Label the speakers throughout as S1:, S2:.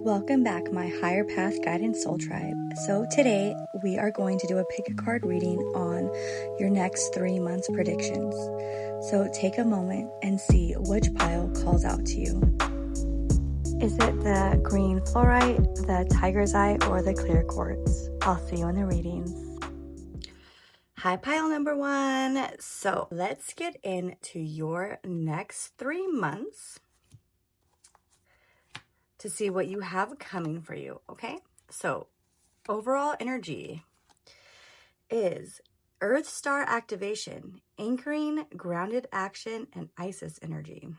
S1: Welcome back, my Higher Path Guidance Soul Tribe. So today we are going to do a pick a card reading on your next 3 months predictions. So take a moment and see which pile calls out to you. Is it the green fluorite, the tiger's eye, or the clear quartz? I'll see you in the readings. Hi, pile number 1. So let's get into your next 3 months to see what you have coming for you, okay? So overall energy is Earth Star activation, anchoring, grounded action, and Isis energy.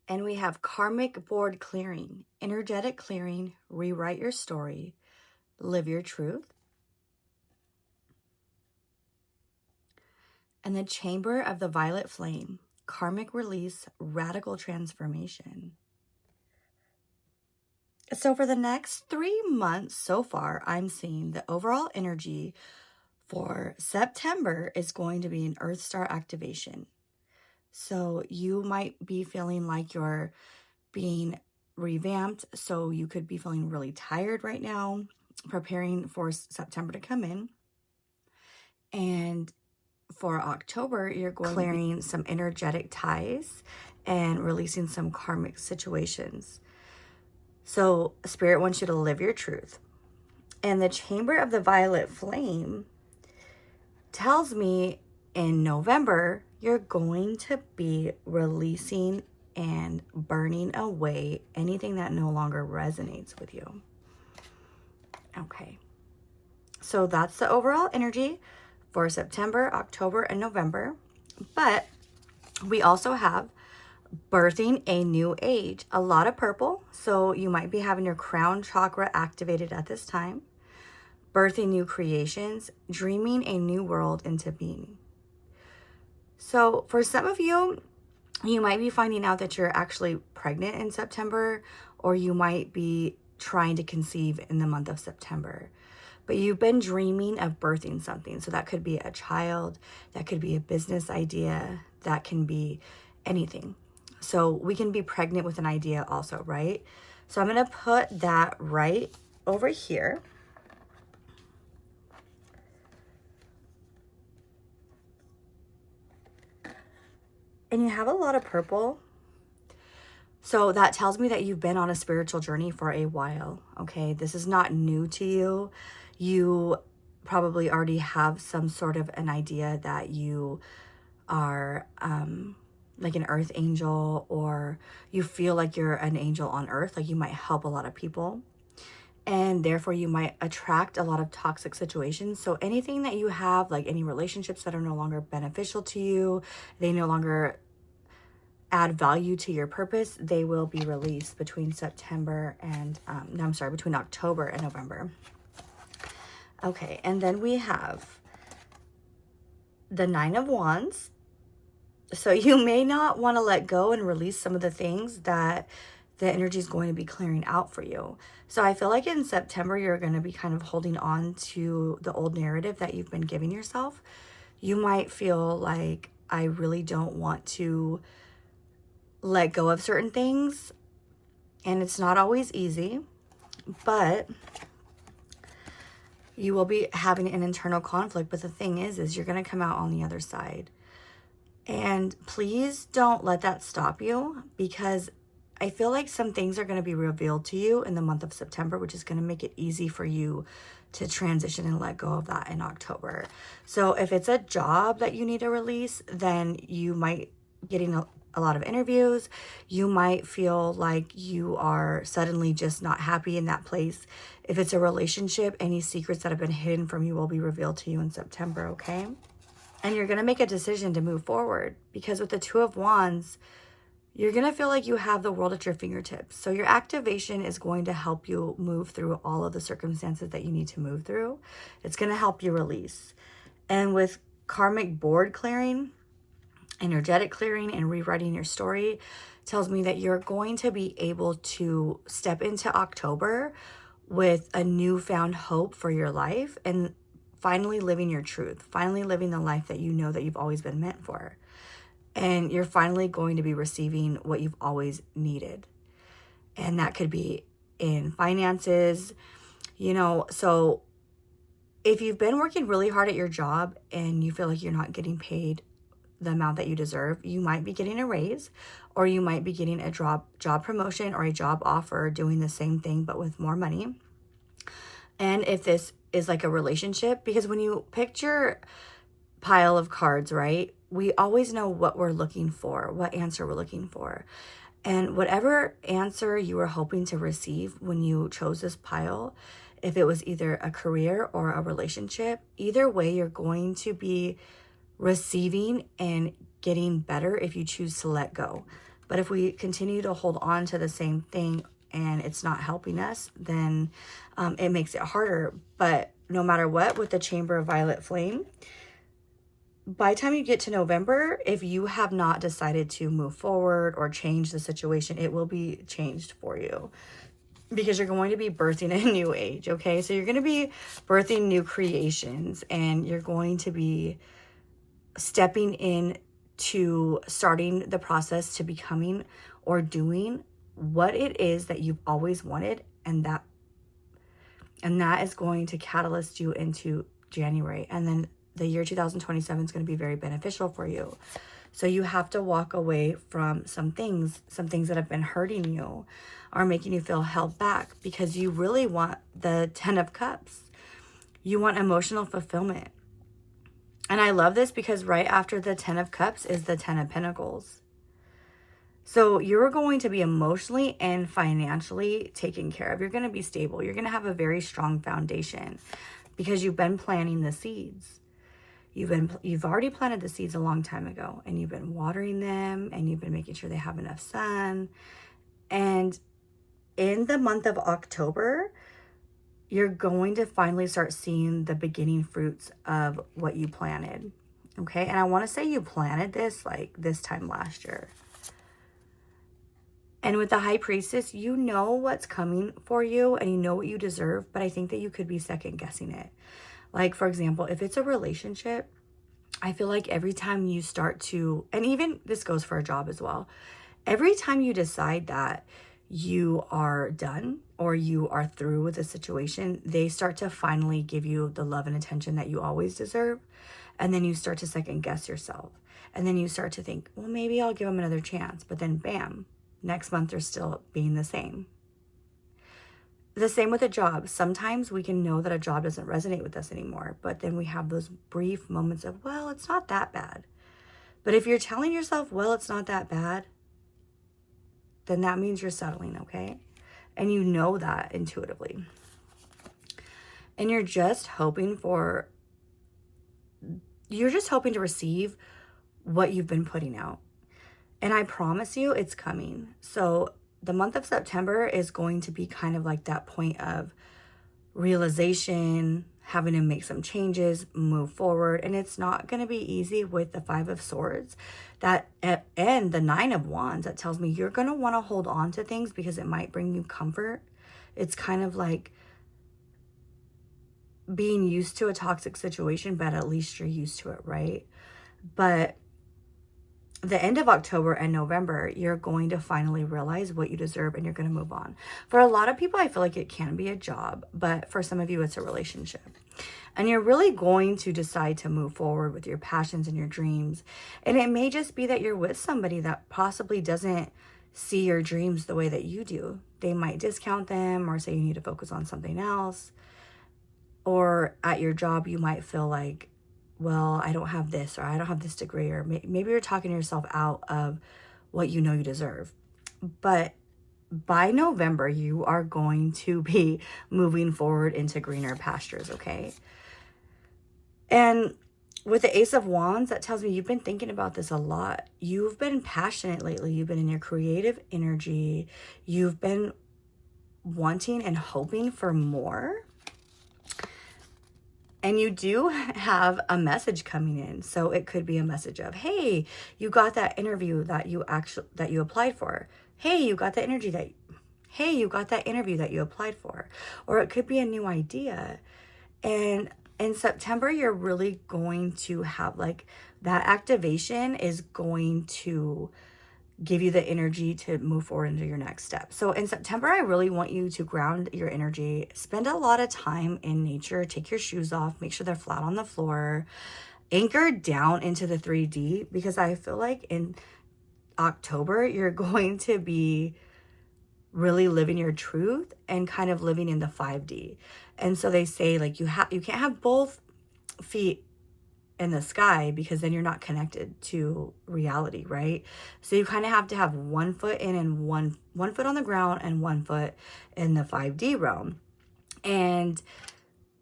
S1: And we have karmic board clearing, energetic clearing, rewrite your story, live your truth. And the chamber of the violet flame, karmic release, radical transformation. So for the next 3 months so far, I'm seeing the overall energy for September is going to be an Earth Star activation. So you might be feeling like you're being revamped. So you could be feeling really tired right now, preparing for September to come in. And for October, you're going clearing some energetic ties and releasing some karmic situations. So Spirit wants you to live your truth. And the chamber of the violet flame tells me in November, you're going to be releasing and burning away anything that no longer resonates with you. Okay. So that's the overall energy for September, October, and November. But we also have birthing a new age, a lot of purple. So you might be having your crown chakra activated at this time. Birthing new creations, dreaming a new world into being. So for some of you, you might be finding out that you're actually pregnant in September, or you might be trying to conceive in the month of September. But you've been dreaming of birthing something. So that could be a child, that could be a business idea, that can be anything. So we can be pregnant with an idea also, right? So I'm going to put that right over here. And you have a lot of purple. So that tells me that you've been on a spiritual journey for a while, okay? This is not new to you. You probably already have some sort of an idea that you are like an earth angel, or you feel like you're an angel on earth, like you might help a lot of people. And therefore you might attract a lot of toxic situations. So anything that you have, like any relationships that are no longer beneficial to you, they no longer add value to your purpose, they will be released between September and, between October and November. Okay, and then we have the 9 of Wands. So you may not want to let go and release some of the things that the energy is going to be clearing out for you. So I feel like in September, you're going to be kind of holding on to the old narrative that you've been giving yourself. You might feel like, I really don't want to let go of certain things, and it's not always easy, but you will be having an internal conflict. But the thing is you're going to come out on the other side. And please don't let that stop you, because I feel like some things are going to be revealed to you in the month of September, which is going to make it easy for you to transition and let go of that in October. So if it's a job that you need to release, then you might getting a lot of interviews. You might feel like you are suddenly just not happy in that place. If it's a relationship, any secrets that have been hidden from you will be revealed to you in September, okay? And you're going to make a decision to move forward, because with the 2 of Wands, you're going to feel like you have the world at your fingertips. So your activation is going to help you move through all of the circumstances that you need to move through. It's going to help you release. And with karmic board clearing, energetic clearing, and rewriting your story, tells me that you're going to be able to step into October with a newfound hope for your life, and finally living your truth, finally living the life that you know that you've always been meant for. and you're finally going to be receiving what you've always needed. And that could be in finances, so if you've been working really hard at your job and you feel like you're not getting paid the amount that you deserve, you might be getting a raise, or you might be getting a job promotion or a job offer doing the same thing but with more money. And if this is like a relationship, because when you picture pile of cards, right, we always know what we're looking for, what answer we're looking for. And whatever answer you were hoping to receive when you chose this pile, if it was either a career or a relationship, either way, you're going to be receiving and getting better if you choose to let go. But if we continue to hold on to the same thing and it's not helping us, then it makes it harder. But no matter what, with the Chamber of Violet Flame, by the time you get to November, if you have not decided to move forward or change the situation, it will be changed for you, because you're going to be birthing a new age, okay? So you're going to be birthing new creations, and you're going to be stepping in to starting the process to becoming or doing what it is that you've always wanted, and that is going to catalyst you into January. And then the year 2027 is going to be very beneficial for you. So you have to walk away from some things that have been hurting you or making you feel held back, because you really want the 10 of Cups. You want emotional fulfillment. And I love this because right after the 10 of Cups is the 10 of Pentacles. So you're going to be emotionally and financially taken care of. You're going to be stable. You're going to have a very strong foundation because you've been planting the seeds. You've already planted the seeds a long time ago, and you've been watering them, and you've been making sure they have enough sun. And in the month of October, you're going to finally start seeing the beginning fruits of what you planted. Okay. And I want to say you planted this like this time last year. And with the High Priestess, you know what's coming for you and you know what you deserve, but I think that you could be second guessing it. Like, for example, if it's a relationship, I feel like every time you start to, and even this goes for a job as well, every time you decide that you are done or you are through with a situation, they start to finally give you the love and attention that you always deserve. And then you start to second guess yourself. And then you start to think, well, maybe I'll give them another chance. But then bam, next month they're still being the same. The same with a job. Sometimes we can know that a job doesn't resonate with us anymore, but then we have those brief moments of, well, it's not that bad. But if you're telling yourself, well, it's not that bad, then that means you're settling, okay? And you know that intuitively. And you're just hoping to receive what you've been putting out. And I promise you it's coming. So the month of September is going to be kind of like that point of realization, having to make some changes, move forward. And it's not going to be easy with the 5 of Swords and the 9 of Wands. That tells me you're going to want to hold on to things because it might bring you comfort. It's kind of like being used to a toxic situation, but at least you're used to it, right? But the end of October and November, you're going to finally realize what you deserve and you're going to move on. For a lot of people, I feel like it can be a job, but for some of you, it's a relationship. And you're really going to decide to move forward with your passions and your dreams. And it may just be that you're with somebody that possibly doesn't see your dreams the way that you do. They might discount them or say you need to focus on something else. Or at your job, you might feel like, well, I don't have this, or I don't have this degree, or maybe you're talking yourself out of what you know you deserve. But by November, you are going to be moving forward into greener pastures, okay? And with the Ace of Wands, that tells me you've been thinking about this a lot. You've been passionate lately. You've been in your creative energy. You've been wanting and hoping for more. And you do have a message coming in. So it could be a message of, hey, you got that interview that you applied for. Hey, you got that interview that you applied for. Or it could be a new idea. And In September, you're really going to have like that activation is going to give you the energy to move forward into your next step. So in September, I really want you to ground your energy, spend a lot of time in nature, take your shoes off, make sure they're flat on the floor, anchor down into the 3D, because I feel like in October, you're going to be really living your truth and kind of living in the 5D. And so they say like you can't have both feet in the sky, because then you're not connected to reality, right? So you kind of have to have one foot in and one foot on the ground and one foot in the 5D realm. And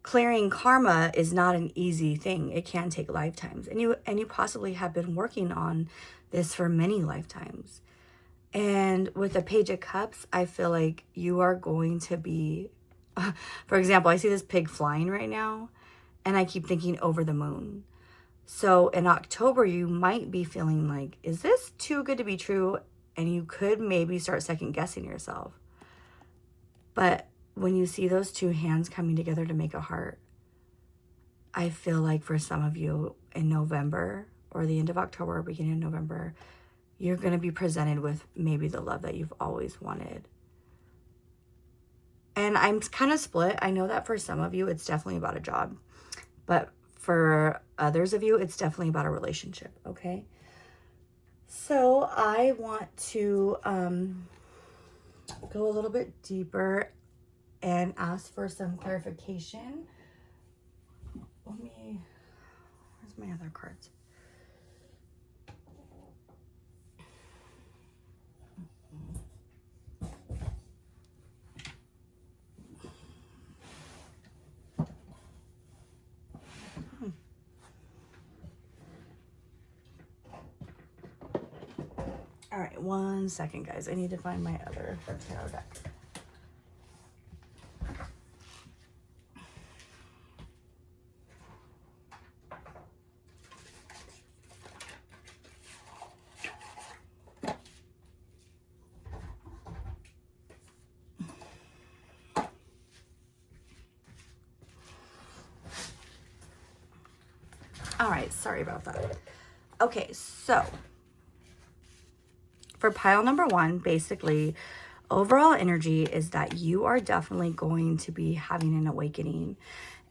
S1: clearing karma is not an easy thing. It can take lifetimes. And you possibly have been working on this for many lifetimes. And with the Page of Cups, I feel like you are going to be, for example, I see this pig flying right now, and I keep thinking over the moon. So in October, you might be feeling like, is this too good to be true? And you could maybe start second guessing yourself. But when you see those two hands coming together to make a heart, I feel like for some of you in November or the end of October, beginning of November, you're going to be presented with maybe the love that you've always wanted. And I'm kind of split. I know that for some of you, it's definitely about a job. But for others of you, it's definitely about a relationship, okay? So I want to go a little bit deeper and ask for some clarification. Where's my other cards? All right, 1 second, guys. I need to find my other tarot deck. All right, sorry about that. Okay, so for pile number 1, basically, overall energy is that you are definitely going to be having an awakening.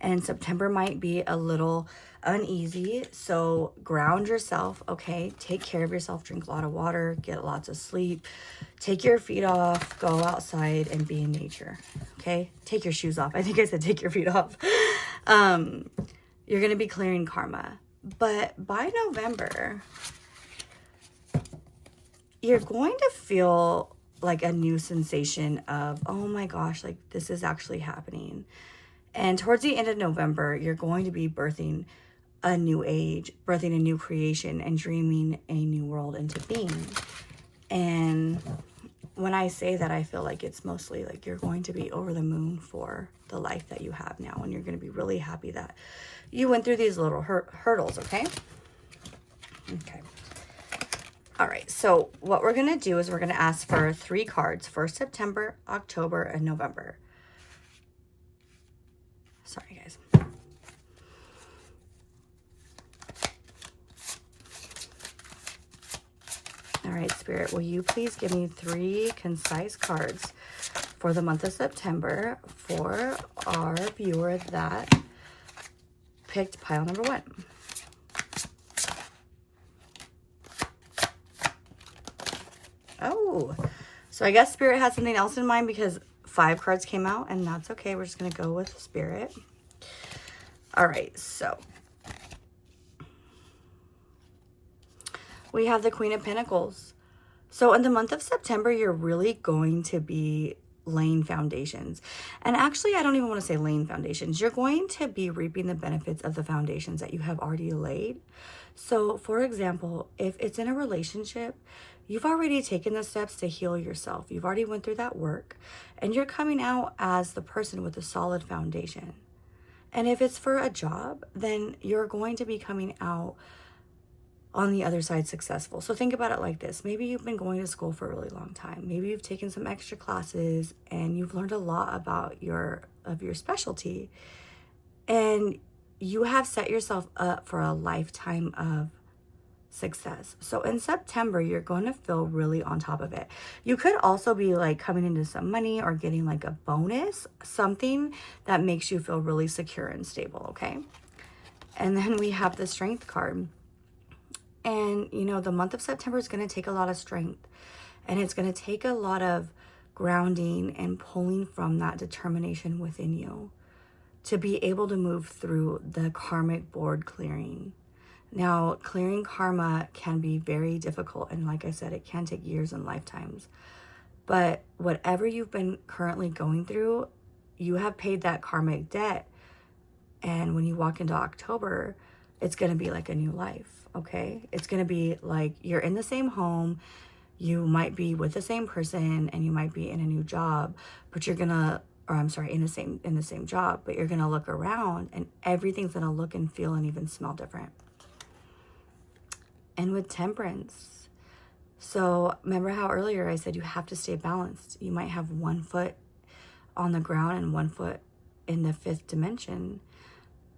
S1: And September might be a little uneasy, so ground yourself, okay? Take care of yourself, drink a lot of water, get lots of sleep, take your feet off, go outside and be in nature, okay? Take your shoes off. I think I said take your feet off. You're going to be clearing karma. But by November, you're going to feel like a new sensation of, oh my gosh, like this is actually happening. And towards the end of November, you're going to be birthing a new age, birthing a new creation, and dreaming a new world into being. And when I say that, I feel like it's mostly like you're going to be over the moon for the life that you have now. And you're going to be really happy that you went through these little hurdles, okay? Okay. All right, so what we're going to do is we're going to ask for 3 cards for September, October, and November. Sorry, guys. All right, Spirit, will you please give me 3 concise cards for the month of September for our viewer that picked pile number 1? Oh, so I guess Spirit had something else in mind because 5 cards came out, and that's okay. We're just going to go with Spirit. All right, so we have the Queen of Pentacles. So in the month of September, you're really going to be laying foundations. And actually, I don't even want to say laying foundations. You're going to be reaping the benefits of the foundations that you have already laid. So for example, if it's in a relationship, you've already taken the steps to heal yourself. You've already went through that work, and you're coming out as the person with a solid foundation. And if it's for a job, then you're going to be coming out on the other side successful. So think about it like this. Maybe you've been going to school for a really long time. Maybe you've taken some extra classes and you've learned a lot about your specialty. And you have set yourself up for a lifetime of success. So in September, you're going to feel really on top of it. You could also be like coming into some money or getting like a bonus, something that makes you feel really secure and stable, okay? And then we have the Strength card. And, you know, the month of September is going to take a lot of strength. And it's going to take a lot of grounding and pulling from that determination within you to be able to move through the karmic board clearing. Now, clearing karma can be very difficult. And like I said, it can take years and lifetimes. But whatever you've been currently going through, you have paid that karmic debt. And when you walk into October, it's going to be like a new life, okay? It's going to be like you're in the same home. You might be with the same person and you might be in a new job, but you're going to, or I'm sorry, in the same job, but you're going to look around and everything's going to look and feel and even smell different. And with Temperance, so remember how earlier I said you have to stay balanced. You might have one foot on the ground and one foot in the fifth dimension,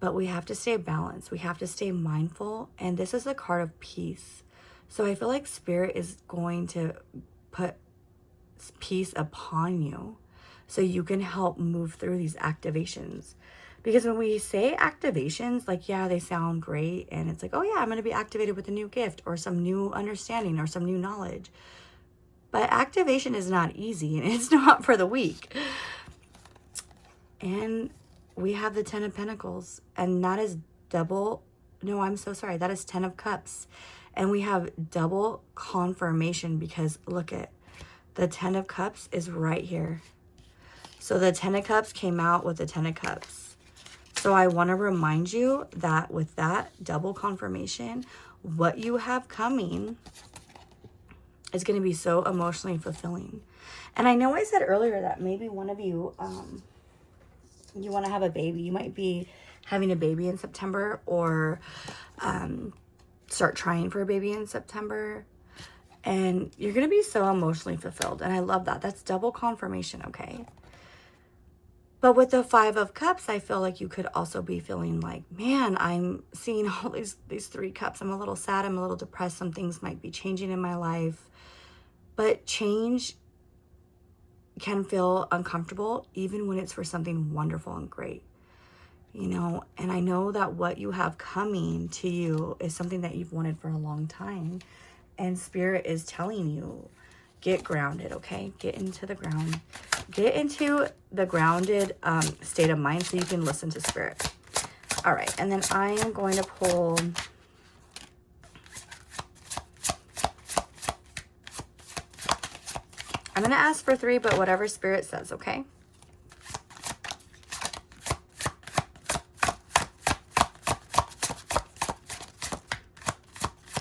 S1: but we have to stay balanced. We have to stay mindful. And this is a card of peace. So I feel like Spirit is going to put peace upon you so you can help move through these activations. Because when we say activations, like, yeah, they sound great. And it's like, oh yeah, I'm going to be activated with a new gift or some new understanding or some new knowledge. But activation is not easy and it's not for the weak. And we have the 10 of Pentacles, and that is double. No, I'm so sorry. That is 10 of Cups. And we have double confirmation because look at the 10 of Cups is right here. So the 10 of Cups came out with the 10 of Cups. So I want to remind you that with that double confirmation, what you have coming is going to be so emotionally fulfilling. And I know I said earlier that maybe one of you, you want to have a baby. You might be having a baby in September or start trying for a baby in September. And you're going to be so emotionally fulfilled. And I love that. That's double confirmation, okay? But with the 5 of Cups, I feel like you could also be feeling like, man, I'm seeing all these 3 cups. I'm a little sad. I'm a little depressed. Some things might be changing in my life. But change can feel uncomfortable even when it's for something wonderful and great. You know, and I know that what you have coming to you is something that you've wanted for a long time. And Spirit is telling you, get grounded, okay? Get into the ground. Get into the grounded state of mind so you can listen to Spirit. All right, and then I am going to pull... I'm going to ask for 3, but whatever Spirit says, okay?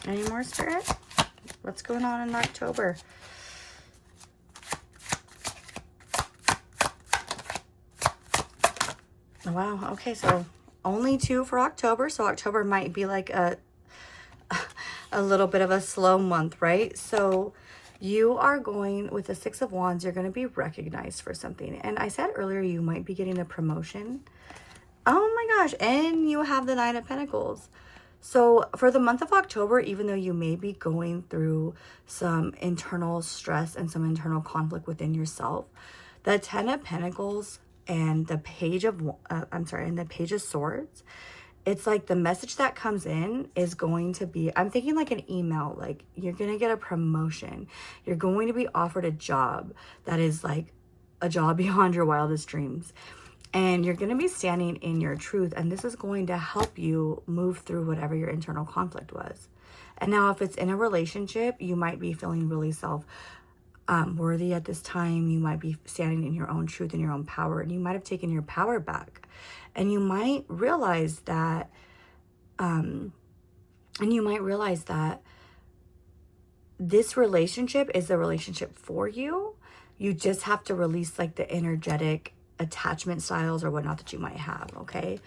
S1: Any more, Spirit? What's going on in October? Wow, okay, so only 2 for October. So October might be like a little bit of a slow month, right? So you are going with the 6 of Wands, you're going to be recognized for something. And I said earlier, you might be getting a promotion. Oh my gosh. And you have the 9 of Pentacles. So for the month of October, even though you may be going through some internal stress and some internal conflict within yourself, the 10 of Pentacles and the Page of, and the Page of Swords, it's like the message that comes in is going to be, I'm thinking like an email, like you're going to get a promotion. You're going to be offered a job that is like a job beyond your wildest dreams. And you're going to be standing in your truth. And this is going to help you move through whatever your internal conflict was. And now if it's in a relationship, you might be feeling really worthy at this time. You might be standing in your own truth and your own power. And you might have taken your power back. And you might realize that, this relationship is the relationship for you. You just have to release like the energetic attachment styles or whatnot that you might have, okay?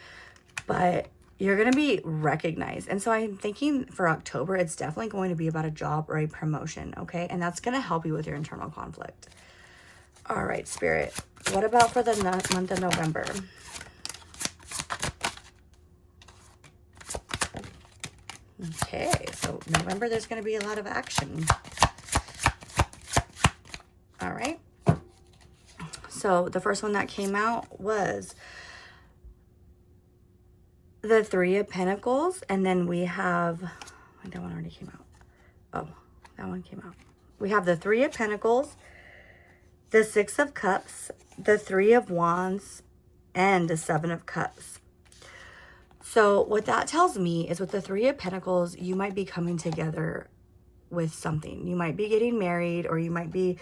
S1: But you're going to be recognized. And so I'm thinking for October, it's definitely going to be about a job or a promotion, okay? And that's going to help you with your internal conflict. All right, Spirit. What about for the month of November? Okay, so November, there's going to be a lot of action. All right. So the first one that came out was the Three of Pentacles. And then we have, that one already came out. Oh, that one came out. We have the Three of Pentacles, the Six of Cups, the Three of Wands, and the Seven of Cups. So what that tells me is with the Three of Pentacles, you might be coming together with something. You might be getting married, or you might be,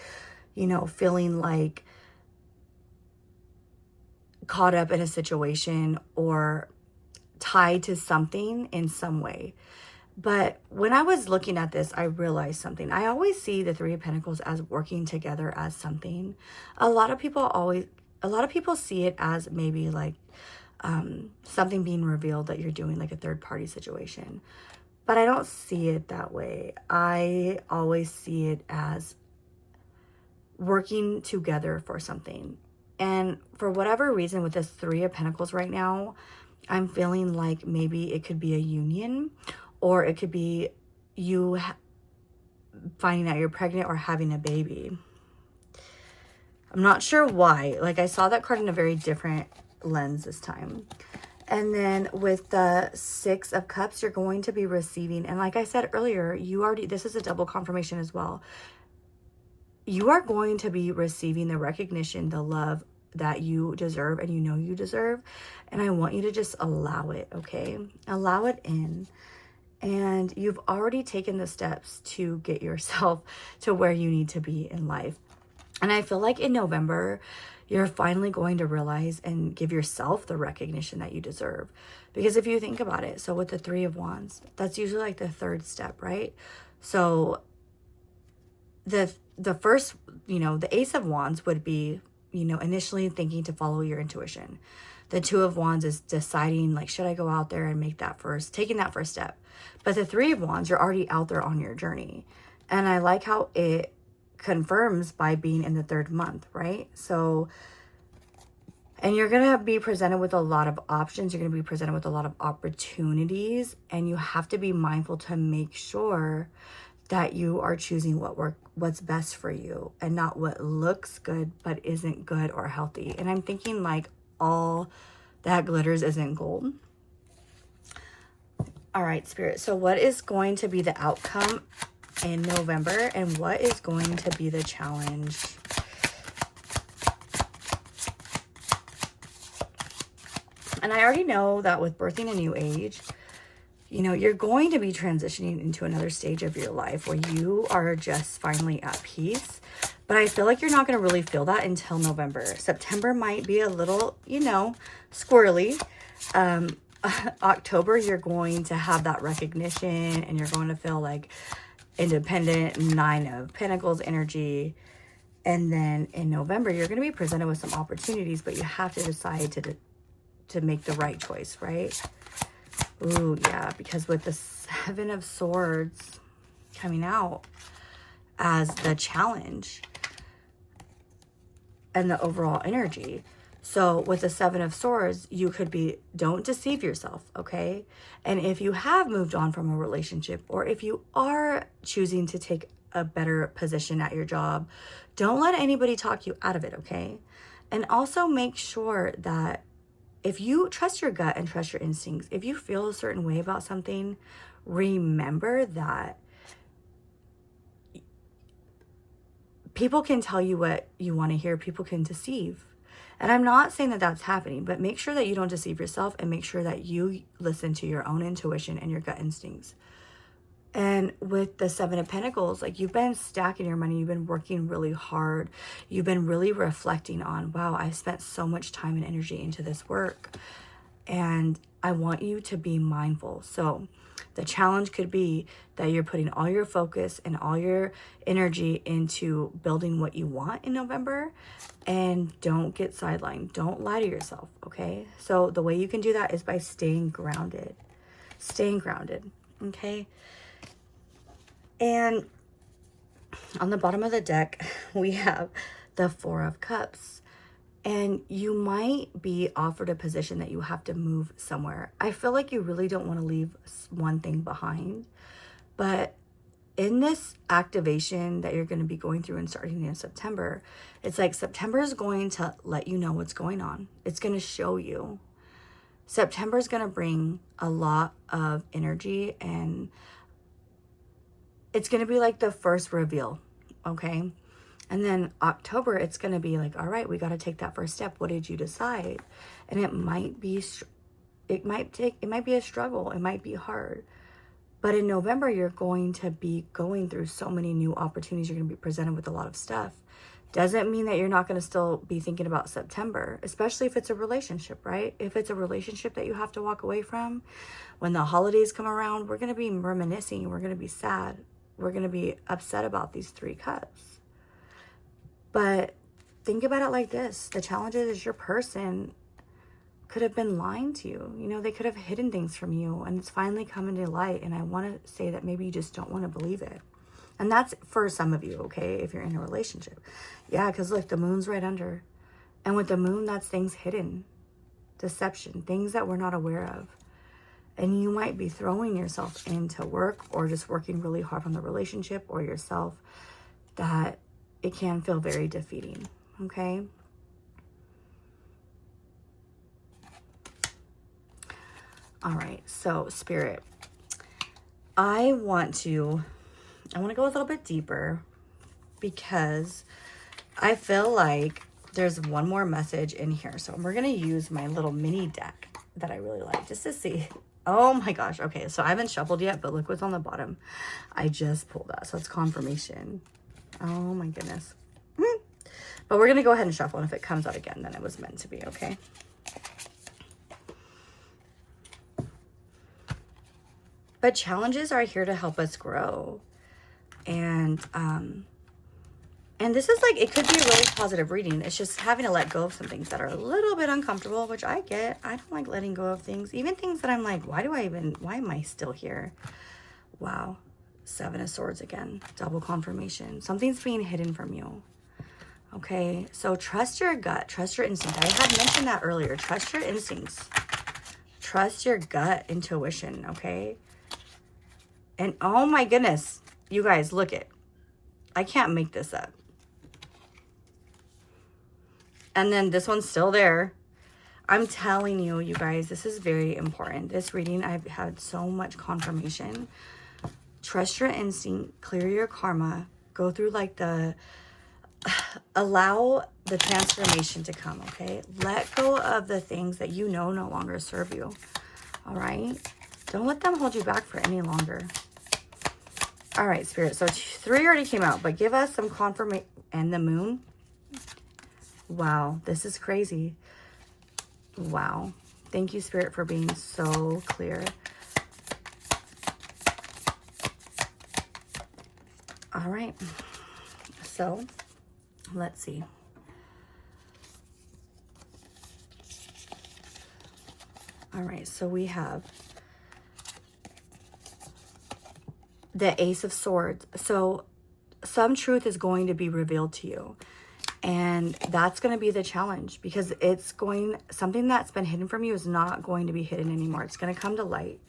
S1: you know, feeling like caught up in a situation or tied to something in some way. But when I was looking at this, I realized something. I always see the Three of Pentacles as working together as something. A lot of people see it as maybe like something being revealed that you're doing, like a third party situation. But I don't see it that way. I always see it as working together for something. And for whatever reason, with this Three of Pentacles right now, I'm feeling like maybe it could be a union, or it could be you finding out you're pregnant or having a baby. I'm not sure why. Like, I saw that card in a very different lens this time. And then with the Six of Cups, you're going to be receiving. And like I said earlier, this is a double confirmation as well. You are going to be receiving the recognition, the love that you deserve, and you know you deserve. And I want you to just allow it, okay? Allow it in. And you've already taken the steps to get yourself to where you need to be in life. And I feel like in November, you're finally going to realize and give yourself the recognition that you deserve. Because if you think about it, so with the Three of Wands, that's usually like the third step, right? So the first, you know, the Ace of Wands would be, you know, initially thinking to follow your intuition. The Two of Wands is deciding, like, should I go out there and make that taking that first step. But the Three of Wands, you're already out there on your journey. And I like how it confirms by being in the third month, right? So, and you're going to be presented with a lot of options. You're going to be presented with a lot of opportunities. And you have to be mindful to make sure that you are choosing what's best for you, and not what looks good but isn't good or healthy. And I'm thinking like all that glitters isn't gold. All right, Spirit. So what is going to be the outcome in November, and what is going to be the challenge? And I already know that with birthing a new age, you know, you're going to be transitioning into another stage of your life where you are just finally at peace. But I feel like you're not going to really feel that until November. September might be a little, you know, squirrely. October, you're going to have that recognition, and you're going to feel like independent, Nine of Pentacles energy. And then in November, you're going to be presented with some opportunities, but you have to decide to make the right choice, right? Ooh, yeah, because with the Seven of Swords coming out as the challenge and the overall energy. So with the Seven of Swords, you could be, don't deceive yourself, okay? And if you have moved on from a relationship, or if you are choosing to take a better position at your job, don't let anybody talk you out of it, okay? And also make sure that if you trust your gut and trust your instincts, if you feel a certain way about something, remember that people can tell you what you want to hear. People can deceive. And I'm not saying that that's happening, but make sure that you don't deceive yourself, and make sure that you listen to your own intuition and your gut instincts. And with the Seven of Pentacles, like, you've been stacking your money. You've been working really hard. You've been really reflecting on, wow, I spent so much time and energy into this work. And I want you to be mindful. So the challenge could be that you're putting all your focus and all your energy into building what you want in November, and don't get sidelined. Don't lie to yourself, okay? So the way you can do that is by staying grounded. Staying grounded, okay? And on the bottom of the deck, we have the Four of Cups. And you might be offered a position that you have to move somewhere. I feel like you really don't want to leave one thing behind. But in this activation that you're going to be going through and starting in September, it's like September is going to let you know what's going on. It's going to show you. September is going to bring a lot of energy, and it's going to be like the first reveal, okay? And then October, it's going to be like, all right, we got to take that first step. What did you decide? And it might be a struggle. It might be hard. But in November, you're going to be going through so many new opportunities. You're going to be presented with a lot of stuff. Doesn't mean that you're not going to still be thinking about September, especially if it's a relationship, right? If it's a relationship that you have to walk away from, when the holidays come around, we're going to be reminiscing. We're going to be sad. We're going to be upset about these 3 cups. But think about it like this. The challenge is your person could have been lying to you. You know, they could have hidden things from you, and it's finally coming to light. And I want to say that maybe you just don't want to believe it. And that's for some of you, okay, if you're in a relationship. Yeah, because look, the moon's right under. And with the moon, that's things hidden. Deception, things that we're not aware of. And you might be throwing yourself into work or just working really hard on the relationship or yourself, that it can feel very defeating, okay? All right, so Spirit, I want to go a little bit deeper, because I feel like there's one more message in here. So we're going to use my little mini deck that I really like just to see. Oh my gosh. Okay, so I haven't shuffled yet, but look what's on the bottom. I just pulled that. So it's confirmation. Oh my goodness. But we're going to go ahead and shuffle. And if it comes out again, then it was meant to be, okay? But challenges are here to help us grow. And this is like, it could be a really positive reading. It's just having to let go of some things that are a little bit uncomfortable, which I get. I don't like letting go of things. Even things that I'm like, why am I still here? Wow. 7 of Swords again. Double confirmation. Something's being hidden from you. Okay. So trust your gut. Trust your instinct. I had mentioned that earlier. Trust your instincts. Trust your gut intuition. Okay. And oh my goodness. You guys, look it. I can't make this up. And then this one's still there. I'm telling you, you guys, this is very important. This reading, I've had so much confirmation. Trust your instinct, clear your karma, go through like allow the transformation to come, okay? Let go of the things that you know no longer serve you, all right? Don't let them hold you back for any longer. All right, Spirit, so 3 already came out, but give us some confirmation. And the moon. Wow, this is crazy. Wow. Thank you, Spirit, for being so clear. All right. So, let's see. All right, so we have the Ace of Swords. So, some truth is going to be revealed to you. And that's going to be the challenge, because something that's been hidden from you is not going to be hidden anymore. It's going to come to light,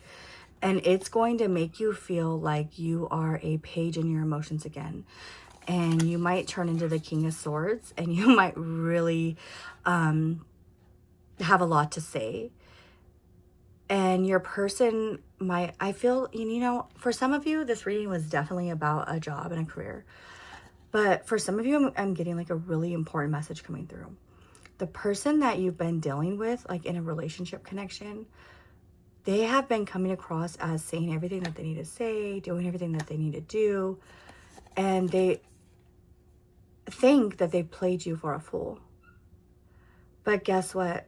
S1: and it's going to make you feel like you are a page in your emotions again. And you might turn into the King of Swords, and you might really have a lot to say. And your person might, I feel, you know, for some of you, this reading was definitely about a job and a career. But for some of you, I'm getting like a really important message coming through. The person that you've been dealing with, like in a relationship connection, they have been coming across as saying everything that they need to say, doing everything that they need to do. And they think that they've played you for a fool. But guess what?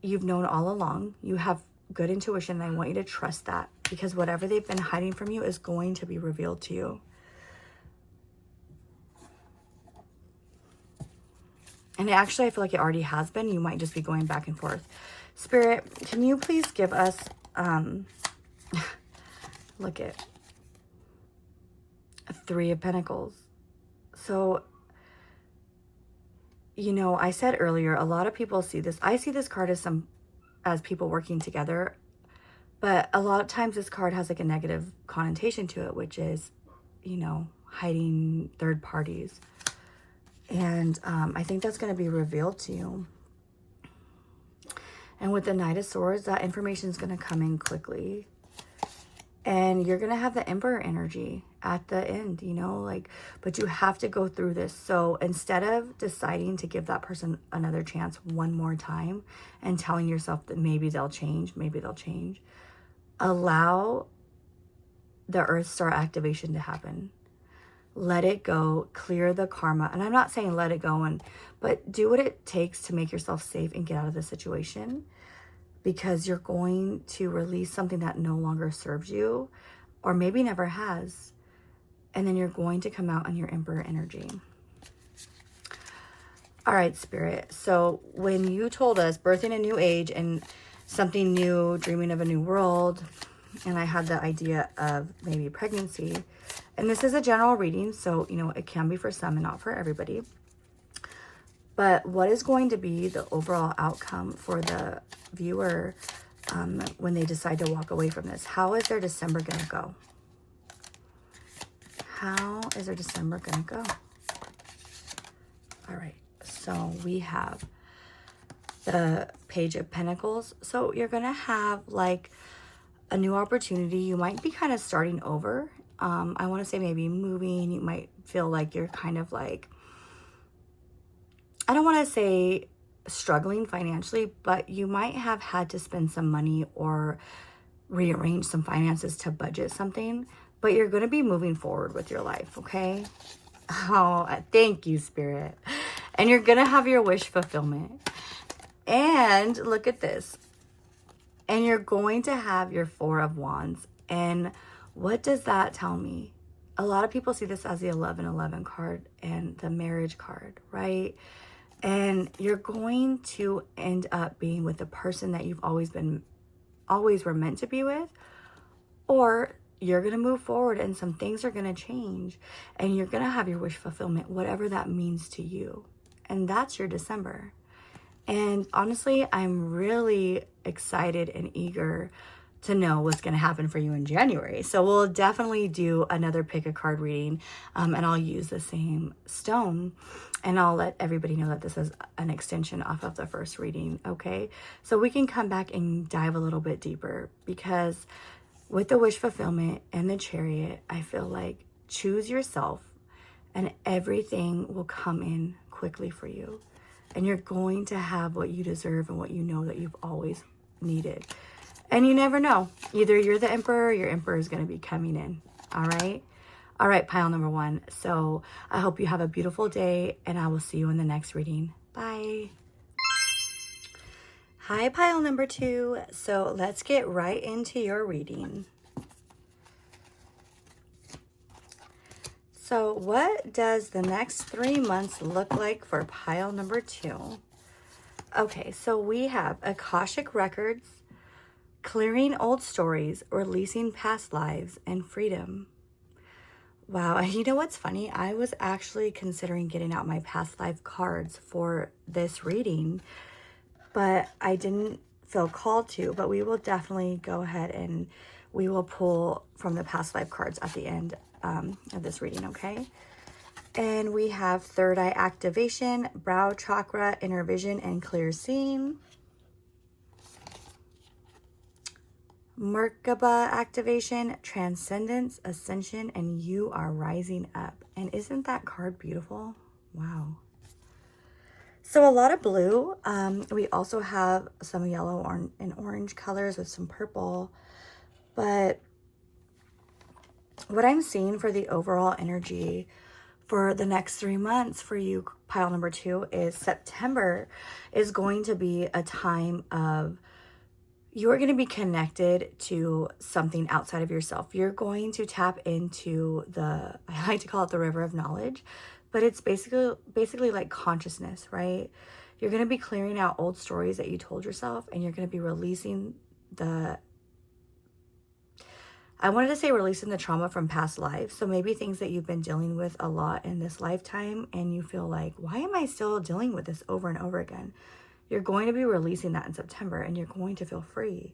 S1: You've known all along. You have good intuition. And I want you to trust that, because whatever they've been hiding from you is going to be revealed to you. And actually, I feel like it already has been. You might just be going back and forth. Spirit, can you please give us, look at 3 of Pentacles. So you know, I said earlier, a lot of people see this. I see this card as people working together, but a lot of times this card has like a negative connotation to it, which is, you know, hiding third parties. And I think that's going to be revealed to you. And with the Knight of Swords, that information is going to come in quickly. And you're going to have the Emperor energy at the end, you know, like, but you have to go through this. So instead of deciding to give that person another chance one more time and telling yourself that maybe they'll change, allow the Earth Star activation to happen. Let it go, clear the karma. And I'm not saying let it go, but do what it takes to make yourself safe and get out of the situation, because you're going to release something that no longer serves you or maybe never has. And then you're going to come out on your Emperor energy. All right, Spirit. So when you told us birthing a new age and something new, dreaming of a new world, and I had the idea of maybe pregnancy, and this is a general reading, so, you know, it can be for some and not for everybody. But what is going to be the overall outcome for the viewer when they decide to walk away from this? How is their December going to go? How is their December going to go? All right, so we have the Page of Pentacles. So you're going to have like a new opportunity. You might be kind of starting over. I want to say maybe moving. You might feel like you're kind of like, I don't want to say struggling financially, but you might have had to spend some money or rearrange some finances to budget something, but you're going to be moving forward with your life, okay? Oh, thank you, Spirit. And you're going to have your wish fulfillment. And look at this. And you're going to have your Four of Wands. And what does that tell me? A lot of people see this as the 1111 card and the marriage card, right? And you're going to end up being with the person that you've always were meant to be with, or you're going to move forward and some things are going to change and you're going to have your wish fulfillment, whatever that means to you. And that's your December. And honestly, I'm really excited and eager to know what's going to happen for you in January. So we'll definitely do another pick a card reading, and I'll use the same stone, and I'll let everybody know that this is an extension off of the first reading, okay? So we can come back and dive a little bit deeper, because with the wish fulfillment and the Chariot, I feel like choose yourself and everything will come in quickly for you. And you're going to have what you deserve and what you know that you've always needed. And you never know. Either you're the Emperor or your Emperor is going to be coming in. All right? All right, pile number one. So I hope you have a beautiful day, and I will see you in the next reading. Bye. Hi, pile number two. So let's get right into your reading. So what does the next 3 months look like for pile number two? Okay, so we have Akashic Records, clearing old stories, releasing past lives, and freedom. Wow, and you know what's funny? I was actually considering getting out my past life cards for this reading, but I didn't feel called to. But we will definitely go ahead and we will pull from the past life cards at the end of this reading, okay? And we have third eye activation, brow chakra, inner vision, and clear seeing. Merkaba activation, transcendence, ascension, and you are rising up. And isn't that card beautiful? Wow. So a lot of blue. We also have some yellow and orange colors with some purple. But what I'm seeing for the overall energy for the next 3 months for you, pile number two, is September is going to be a time of you're going to be connected to something outside of yourself. You're going to tap into I like to call it the river of knowledge, but it's basically like consciousness, right? You're going to be clearing out old stories that you told yourself, and you're going to be releasing I wanted to say releasing the trauma from past lives. So maybe things that you've been dealing with a lot in this lifetime and you feel like, why am I still dealing with this over and over again? You're going to be releasing that in September and you're going to feel free.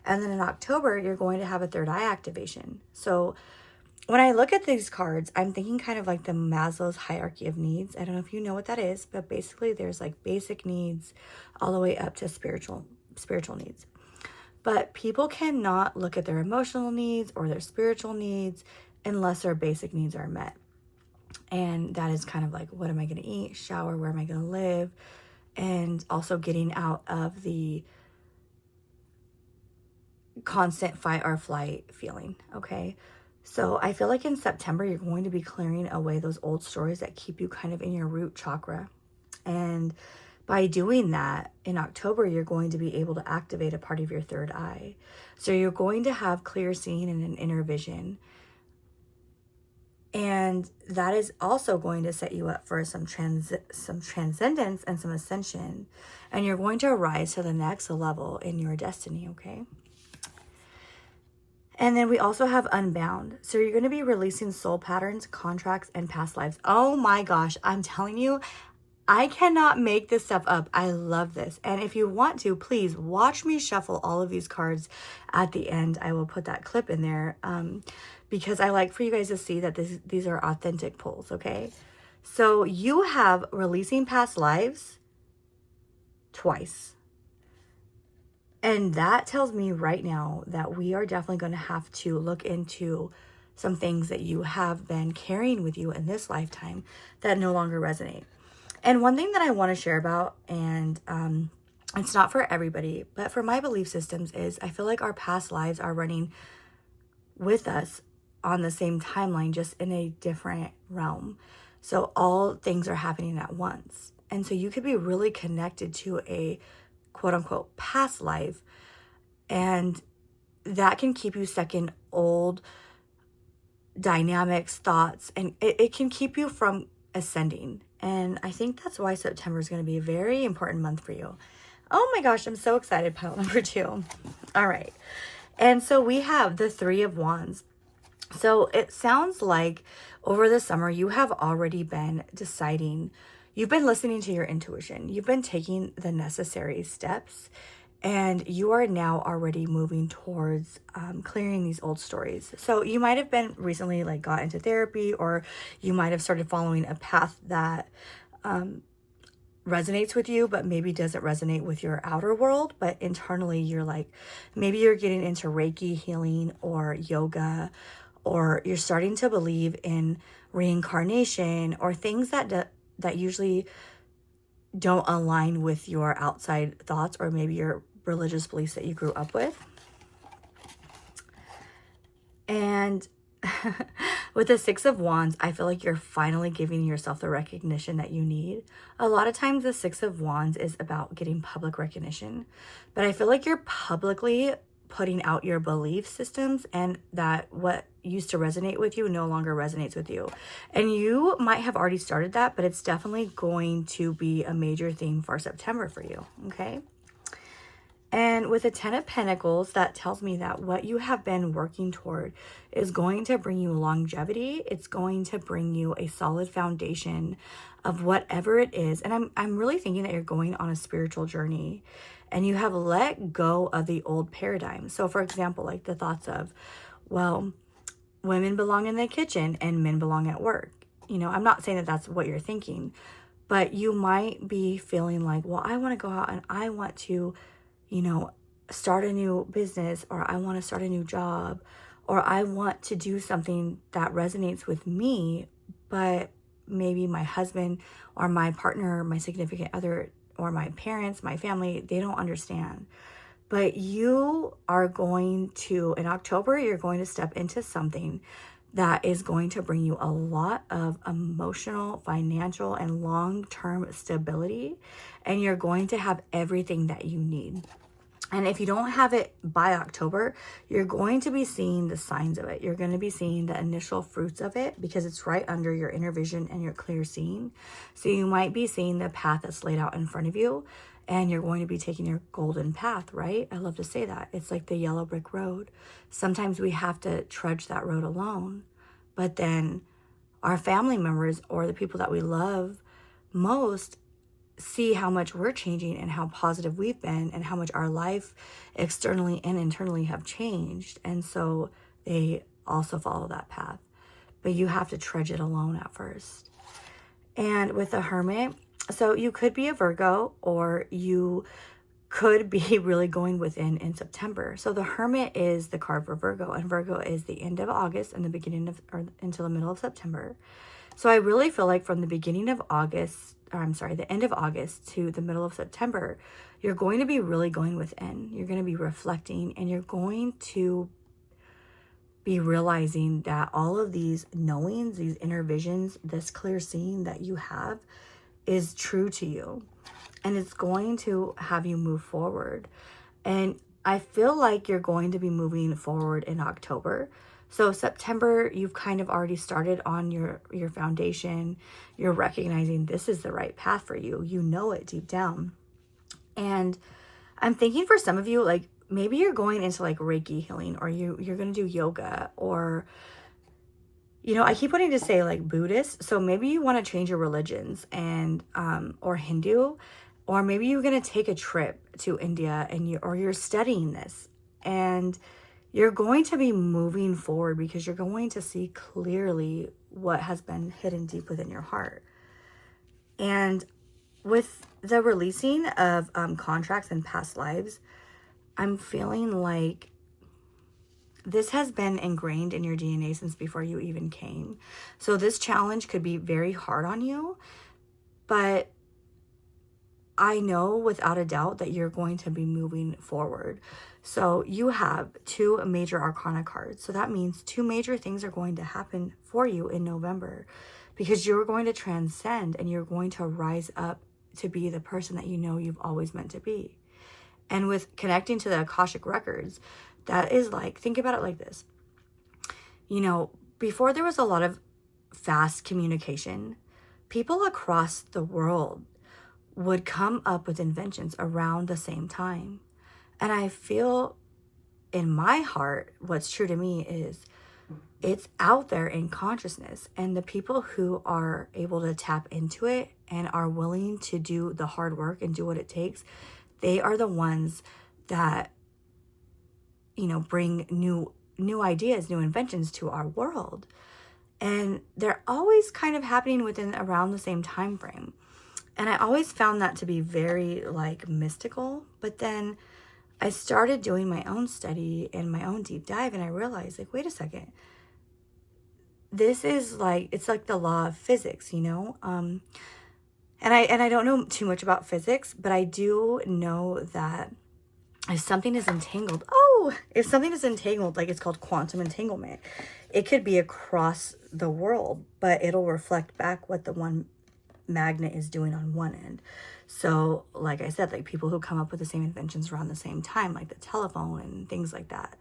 S1: And then in October, you're going to have a third eye activation. So when I look at these cards, I'm thinking kind of like the Maslow's hierarchy of needs. I don't know if you know what that is, but basically there's like basic needs all the way up to spiritual needs. But people cannot look at their emotional needs or their spiritual needs unless their basic needs are met. And that is kind of like, what am I going to eat, shower, where am I going to live? And also getting out of the constant fight or flight feeling, okay? So I feel like in September, you're going to be clearing away those old stories that keep you kind of in your root chakra. And by doing that, in October, you're going to be able to activate a part of your third eye. So you're going to have clear seeing and an inner vision. And that is also going to set you up for some transcendence and some ascension. And you're going to rise to the next level in your destiny, okay? And then we also have Unbound. So you're going to be releasing soul patterns, contracts, and past lives. Oh my gosh, I'm telling you, I cannot make this stuff up. I love this. And if you want to, please watch me shuffle all of these cards at the end. I will put that clip in there because I like for you guys to see that these are authentic pulls, okay? So you have releasing past lives twice. And that tells me right now that we are definitely going to have to look into some things that you have been carrying with you in this lifetime that no longer resonate. And one thing that I want to share about, and it's not for everybody, but for my belief systems, is I feel like our past lives are running with us on the same timeline, just in a different realm. So all things are happening at once. And so you could be really connected to a quote unquote past life, and that can keep you stuck in old dynamics, thoughts, and it can keep you from ascending. And I think that's why September is going to be a very important month for you. Oh my gosh, I'm so excited. Pile number 2. All right. And so we have the 3 of Wands. So it sounds like over the summer, you have already been deciding, you've been listening to your intuition. You've been taking the necessary steps, and you are now already moving towards clearing these old stories. So you might have been recently like got into therapy, or you might have started following a path that resonates with you, but maybe doesn't resonate with your outer world. But internally, you're like, maybe you're getting into Reiki healing or yoga, or you're starting to believe in reincarnation or things that usually don't align with your outside thoughts or maybe your religious beliefs that you grew up with. And with the 6 of Wands, I feel like you're finally giving yourself the recognition that you need. A lot of times the 6 of Wands is about getting public recognition, but I feel like you're publicly putting out your belief systems, and that what used to resonate with you no longer resonates with you. And you might have already started that, but it's definitely going to be a major theme for September for you, okay? And with the 10 of Pentacles, that tells me that what you have been working toward is going to bring you longevity. It's going to bring you a solid foundation of whatever it is. And I'm really thinking that you're going on a spiritual journey, and you have let go of the old paradigm. So for example, like the thoughts of, well, women belong in the kitchen and men belong at work. You know, I'm not saying that that's what you're thinking, but you might be feeling like, well, I want to go out and I want to, you know, start a new business, or I want to start a new job, or I want to do something that resonates with me, but maybe my husband or my partner, my significant other, or my parents, my family, they don't understand. But you are going to, in October, you're going to step into something that is going to bring you a lot of emotional, financial, and long-term stability. And you're going to have everything that you need. And if you don't have it by October, you're going to be seeing the signs of it. You're going to be seeing the initial fruits of it, because it's right under your inner vision and your clear seeing. So you might be seeing the path that's laid out in front of you. and you're going to be taking your golden path, right? I love to say that. It's like the yellow brick road. Sometimes we have to trudge that road alone, but then our family members or the people that we love most see how much we're changing and how positive we've been and how much our life externally and internally have changed. And so they also follow that path. But you have to trudge it alone at first. And with the Hermit, so you could be a Virgo or you could be really going within in September. So the Hermit is the card for Virgo, and Virgo is the end of August and the beginning of, or until the middle of September. So I really feel like from the beginning of August, or I'm sorry, the end of August to the middle of September, you're going to be really going within. You're going to be reflecting, and you're going to be realizing that all of these knowings, these inner visions, this clear seeing that you have is true to you. And it's going to have you move forward. And I feel like you're going to be moving forward in October. So September, you've kind of already started on your foundation. You're recognizing this is the right path for you. You know it deep down. And I'm thinking for some of you, like maybe you're going into like Reiki healing, or you're going to do yoga, or, you know, I keep wanting to say like Buddhist. So maybe you want to change your religions and, or Hindu, or maybe you're going to take a trip to India and you're studying this, and you're going to be moving forward because you're going to see clearly what has been hidden deep within your heart. And with the releasing of contracts and past lives, I'm feeling like this has been ingrained in your DNA since before you even came. So this challenge could be very hard on you, but I know without a doubt that you're going to be moving forward. So you have 2 major arcana cards. So that means 2 major things are going to happen for you in November, because you're going to transcend and you're going to rise up to be the person that you know you've always meant to be. And with connecting to the Akashic records, that is like, think about it like this. You know, before there was a lot of fast communication, people across the world would come up with inventions around the same time. And I feel in my heart, what's true to me is it's out there in consciousness, and the people who are able to tap into it and are willing to do the hard work and do what it takes, they are the ones that, you know, bring new ideas, new inventions to our world. And they're always kind of happening within around the same time frame. And I always found that to be very like mystical. But then I started doing my own study and my own deep dive, and I realized, like, wait a second. This is like, it's like the law of physics, you know? And I don't know too much about physics, but I do know that if something is entangled, like it's called quantum entanglement, it could be across the world, but it'll reflect back what the one magnet is doing on one end. So like I said, like people who come up with the same inventions around the same time, like the telephone and things like that.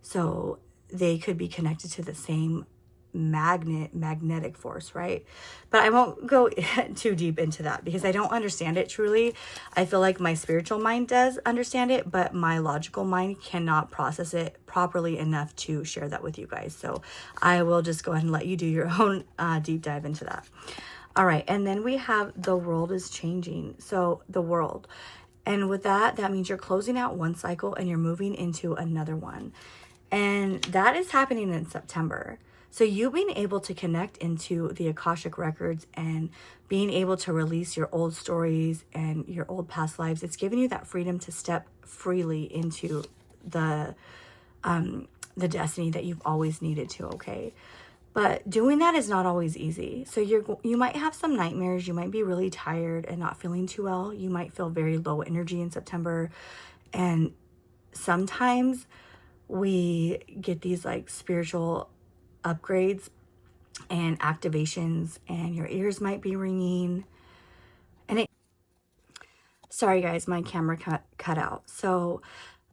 S1: So they could be connected to the same magnetic force, right? But I won't go too deep into that because I don't understand it truly. I feel like my spiritual mind does understand it, but my logical mind cannot process it properly enough to share that with you guys. So I will just go ahead and let you do your own deep dive into that. All right, and then we have the world is changing. So the world, and with that means you're closing out one cycle and you're moving into another one, and that is happening in September. So you being able to connect into the Akashic records and being able to release your old stories and your old past lives, it's giving you that freedom to step freely into the destiny that you've always needed to, okay? But doing that is not always easy. So you might have some nightmares. You might be really tired and not feeling too well. You might feel very low energy in September. And sometimes we get these like spiritual upgrades and activations, and your ears might be ringing. And sorry guys, my camera cut out. So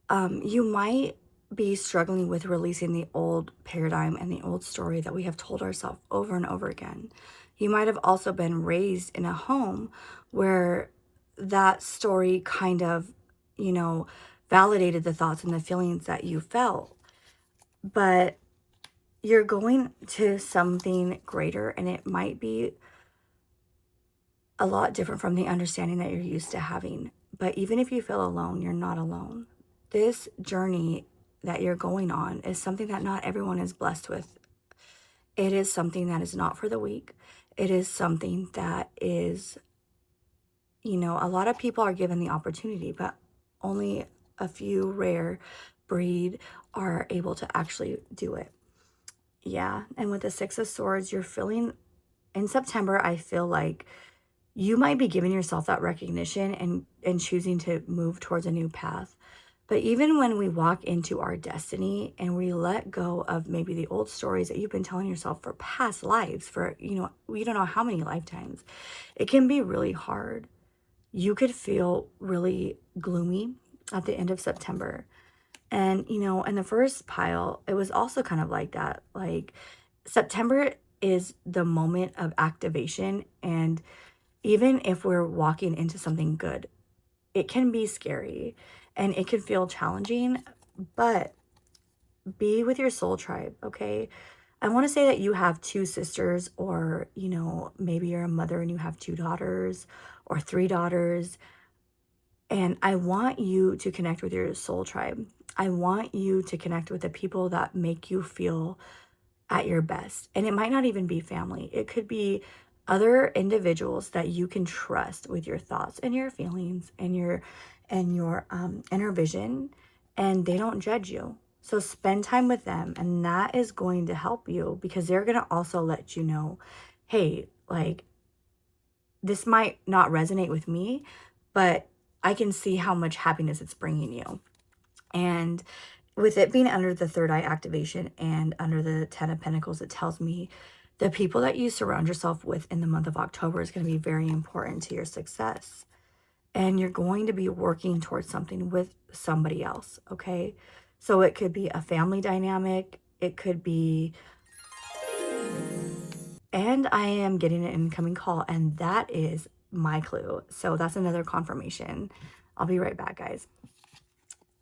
S1: you might be struggling with releasing the old paradigm and the old story that we have told ourselves over and over again. You might have also been raised in a home where that story kind of, you know, validated the thoughts and the feelings that you felt. But you're going to something greater, and it might be a lot different from the understanding that you're used to having. But even if you feel alone, you're not alone. This journey that you're going on is something that not everyone is blessed with. It is something that is not for the weak. It is something that is, a lot of people are given the opportunity, but only a few rare breed are able to actually do it. Yeah. And with the Six of Swords, you're feeling in September, I feel like you might be giving yourself that recognition and choosing to move towards a new path. But even when we walk into our destiny and we let go of maybe the old stories that you've been telling yourself for past lives, for, we don't know how many lifetimes, it can be really hard. You could feel really gloomy at the end of September. And, in the first pile, it was also kind of like that. Like, September is the moment of activation. And even if we're walking into something good, it can be scary and it can feel challenging, but be with your soul tribe, okay? I want to say that you have two sisters, or, maybe you're a mother and you have two daughters or three daughters. And I want you to connect with your soul tribe. I want you to connect with the people that make you feel at your best. And it might not even be family, it could be other individuals that you can trust with your thoughts and your feelings and your inner vision, and they don't judge you. So spend time with them, and that is going to help you, because they're going to also let you know, hey, like, this might not resonate with me, but I can see how much happiness it's bringing you. And with it being under the third eye activation and under the 10 of Pentacles, it tells me the people that you surround yourself with in the month of October is going to be very important to your success. And you're going to be working towards something with somebody else, okay? So it could be a family dynamic, it could be, and I am getting an incoming call, and that is my clue. So that's another confirmation. I'll be right back, guys.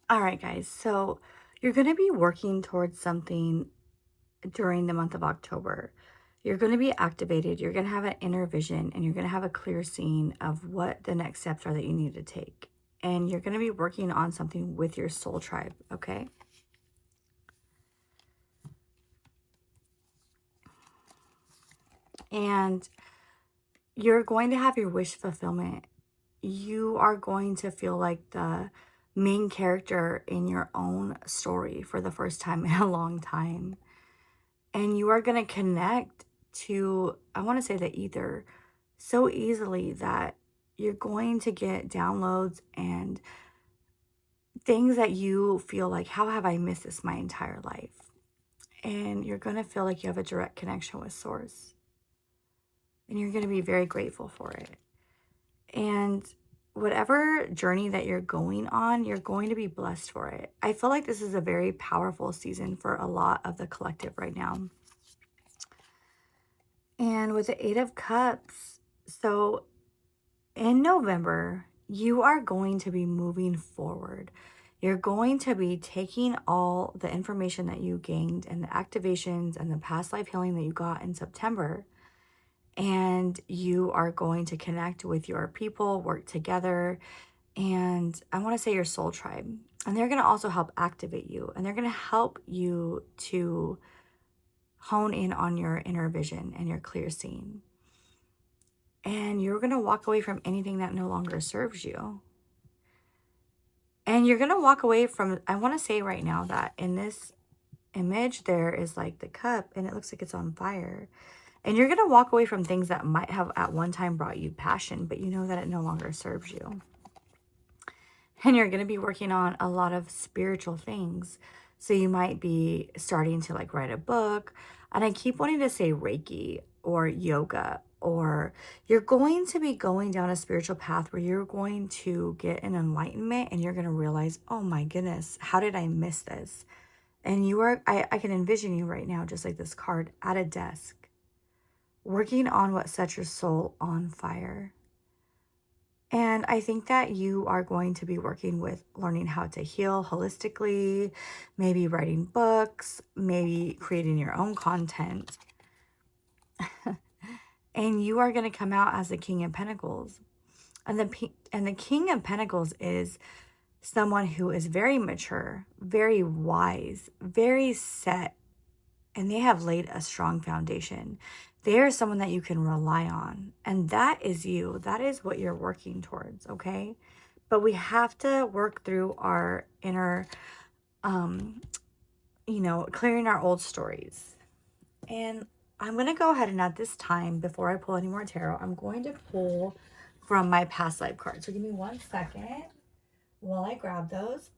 S1: All right, guys. So you're going to be working towards something during the month of October. You're going to be activated. You're going to have an inner vision, and you're going to have a clear scene of what the next steps are that you need to take. And you're going to be working on something with your soul tribe, okay? And you're going to have your wish fulfillment. You are going to feel like the main character in your own story for the first time in a long time. And you are going to connect to, I want to say, the ether so easily that you're going to get downloads and things that you feel like, how have I missed this my entire life? And you're going to feel like you have a direct connection with Source. And you're going to be very grateful for it. And whatever journey that you're going on, you're going to be blessed for it. I feel like this is a very powerful season for a lot of the collective right now. And with the Eight of Cups, so in November, you are going to be moving forward. You're going to be taking all the information that you gained and the activations and the past life healing that you got in September, and you are going to connect with your people, work together, and I want to say your soul tribe. And they're going to also help activate you, and they're going to help you to hone in on your inner vision and your clear seeing. And you're going to walk away from anything that no longer serves you. And you're going to walk away from, I want to say right now that in this image, there is like the cup and it looks like it's on fire. And you're going to walk away from things that might have at one time brought you passion, but you know that it no longer serves you. And you're going to be working on a lot of spiritual things. So you might be starting to like write a book. And I keep wanting to say Reiki or yoga, or you're going to be going down a spiritual path where you're going to get an enlightenment and you're going to realize, oh my goodness, how did I miss this? And you are, I can envision you right now, just like this card, at a desk, working on what sets your soul on fire. And I think that you are going to be working with learning how to heal holistically, maybe writing books, maybe creating your own content. And you are going to come out as the King of Pentacles. And the King of Pentacles is someone who is very mature, very wise, very set, and they have laid a strong foundation. They are someone that you can rely on. And that is you. That is what you're working towards, okay? But we have to work through our inner, clearing our old stories. And I'm going to go ahead and at this time, before I pull any more tarot, I'm going to pull from my past life card. So give me 1 second while I grab those.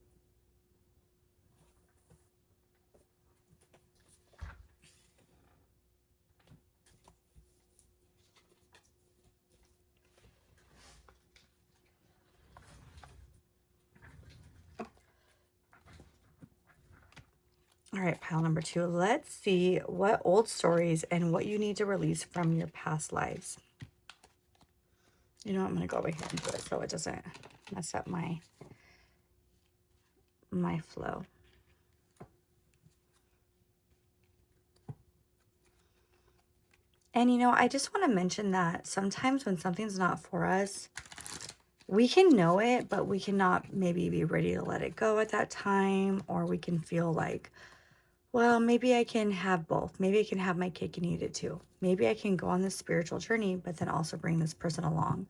S1: All right, pile number 2. Let's see what old stories and what you need to release from your past lives. You know what? I'm going to go over here and do it so it doesn't mess up my flow. And I just want to mention that sometimes when something's not for us, we can know it, but we cannot maybe be ready to let it go at that time, or we can feel like, well, maybe I can have both. Maybe I can have my cake and eat it too. Maybe I can go on this spiritual journey, but then also bring this person along.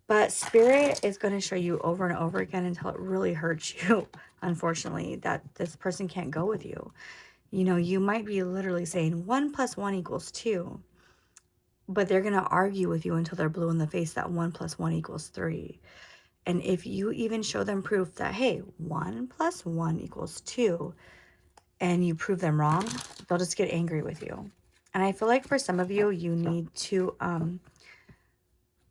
S1: But Spirit is going to show you over and over again until it really hurts you, unfortunately, that this person can't go with you. You might be literally saying 1 + 1 = 2, but they're going to argue with you until they're blue in the face that 1 + 1 = 3. And if you even show them proof that, hey, 1 + 1 = 2, and you prove them wrong, they'll just get angry with you. And I feel like for some of you, you need to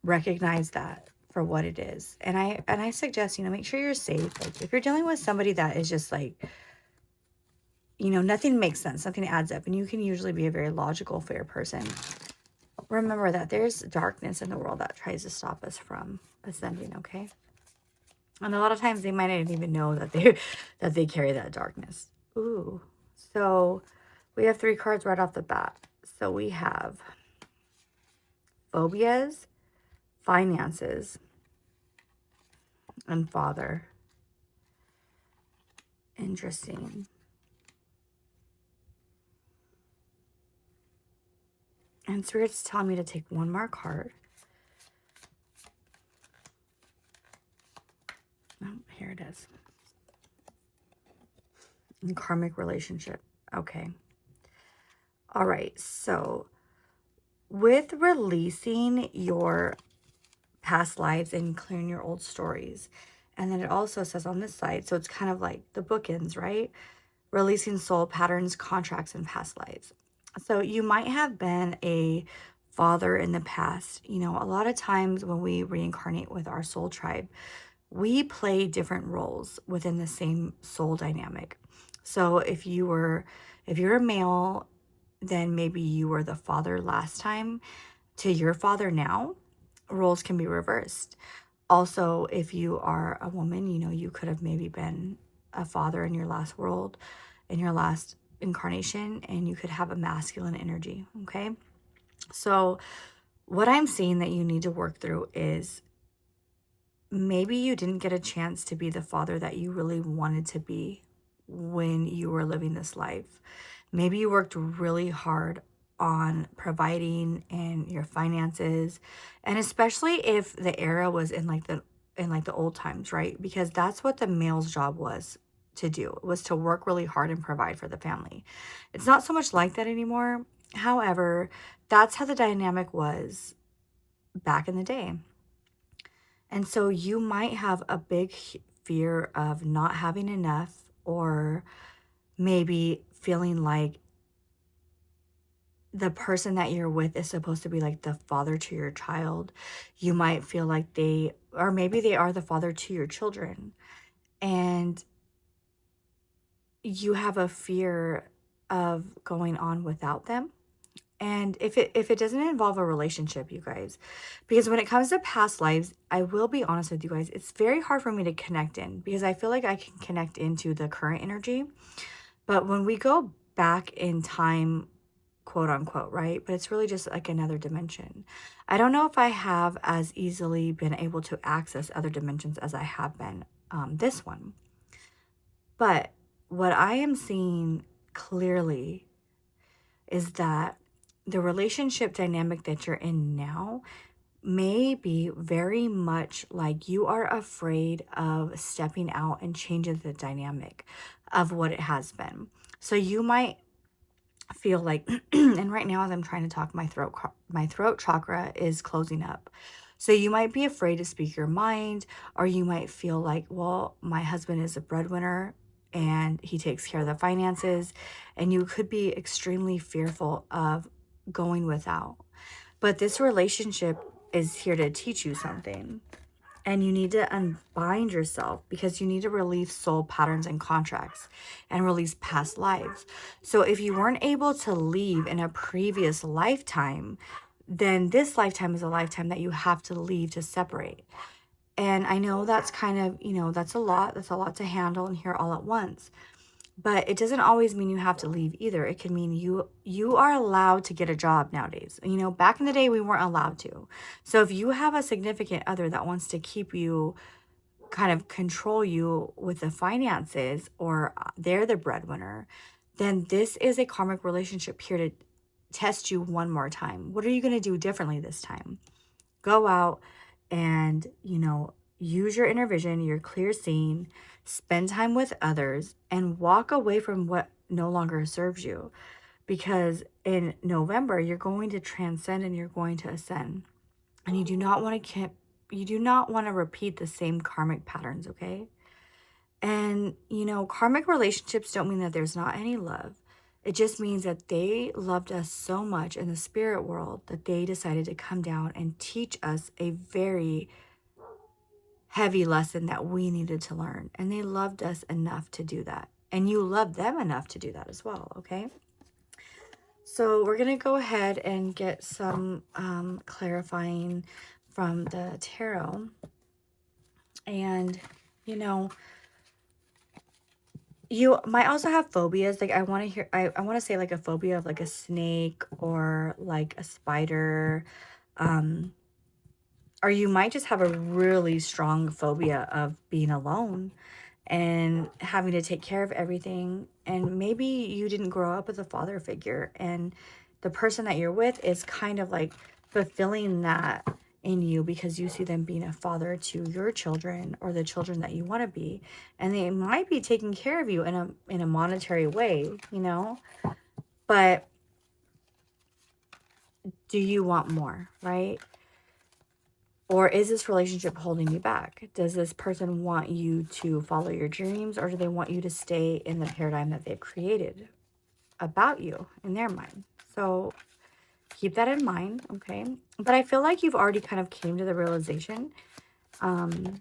S1: recognize that for what it is. And I suggest, make sure you're safe. Like if you're dealing with somebody that is just like, nothing makes sense, nothing adds up, and you can usually be a very logical, fair person. Remember that there's darkness in the world that tries to stop us from ascending, okay? And a lot of times they might not even know that they carry that darkness. Ooh. So we have 3 cards right off the bat. So we have phobias, finances, and father. Interesting. And Spirit's telling me to take 1 more card. Oh, here it is. Karmic relationship. Okay. All right. So with releasing your past lives and clearing your old stories, and then it also says on this side, so it's kind of like the bookends, right? Releasing soul patterns, contracts, and past lives. So you might have been a father in the past. A lot of times when we reincarnate with our soul tribe, we play different roles within the same soul dynamic. So if you're a male, then maybe you were the father last time to your father now. Roles can be reversed. Also, if you are a woman, you could have maybe been a father in your last world, in your last incarnation, and you could have a masculine energy, okay? So what I'm seeing that you need to work through is maybe you didn't get a chance to be the father that you really wanted to be when you were living this life. Maybe you worked really hard on providing and your finances, and especially if the era was in like the old times, right? Because that's what the male's job was to do, was to work really hard and provide for the family. It's not so much like that anymore. However, that's how the dynamic was back in the day. And so you might have a big fear of not having enough, or maybe feeling like the person that you're with is supposed to be like the father to your child. You might feel like or maybe they are the father to your children. And you have a fear of going on without them, And if it doesn't involve a relationship, you guys, because when it comes to past lives, I will be honest with you guys, it's very hard for me to connect in because I feel like I can connect into the current energy. But when we go back in time, quote unquote, right? But it's really just like another dimension. I don't know if I have as easily been able to access other dimensions as I have been this one. But what I am seeing clearly is that the relationship dynamic that you're in now may be very much like you are afraid of stepping out and changing the dynamic of what it has been. So you might feel like, and right now as I'm trying to talk, my throat chakra is closing up. So you might be afraid to speak your mind, or you might feel like, well, my husband is a breadwinner and he takes care of the finances, and you could be extremely fearful of going without. But this relationship is here to teach you something. And you need to unbind yourself because you need to release soul patterns and contracts and release past lives. So if you weren't able to leave in a previous lifetime, then this lifetime is a lifetime that you have to leave to separate. And I know that's kind of, that's a lot. That's a lot to handle and hear all at once. But it doesn't always mean you have to leave either. It can mean you are allowed to get a job nowadays. Back in the day we weren't allowed to. So if you have a significant other that wants to keep you, kind of control you with the finances, or they're the breadwinner, then this is a karmic relationship here to test you one more time. What are you going to do differently this time? Go out and, use your inner vision, your clear seeing, spend time with others, and walk away from what no longer serves you. Because in November, you're going to transcend and you're going to ascend. And you do not want to repeat the same karmic patterns, okay? And, karmic relationships don't mean that there's not any love. It just means that they loved us so much in the spirit world that they decided to come down and teach us a very heavy lesson that we needed to learn. And they loved us enough to do that. And you love them enough to do that as well, okay? So we're going to go ahead and get some clarifying from the tarot. And, you might also have phobias. Like I want to say like a phobia of like a snake or like a spider. Or you might just have a really strong phobia of being alone and having to take care of everything. And maybe you didn't grow up with a father figure, and the person that you're with is kind of like fulfilling that in you because you see them being a father to your children or the children that you want to be. And they might be taking care of you in a monetary way, but do you want more, right? Or is this relationship holding you back? Does this person want you to follow your dreams, or do they want you to stay in the paradigm that they've created about you in their mind? So keep that in mind, okay? But I feel like you've already kind of came to the realization. But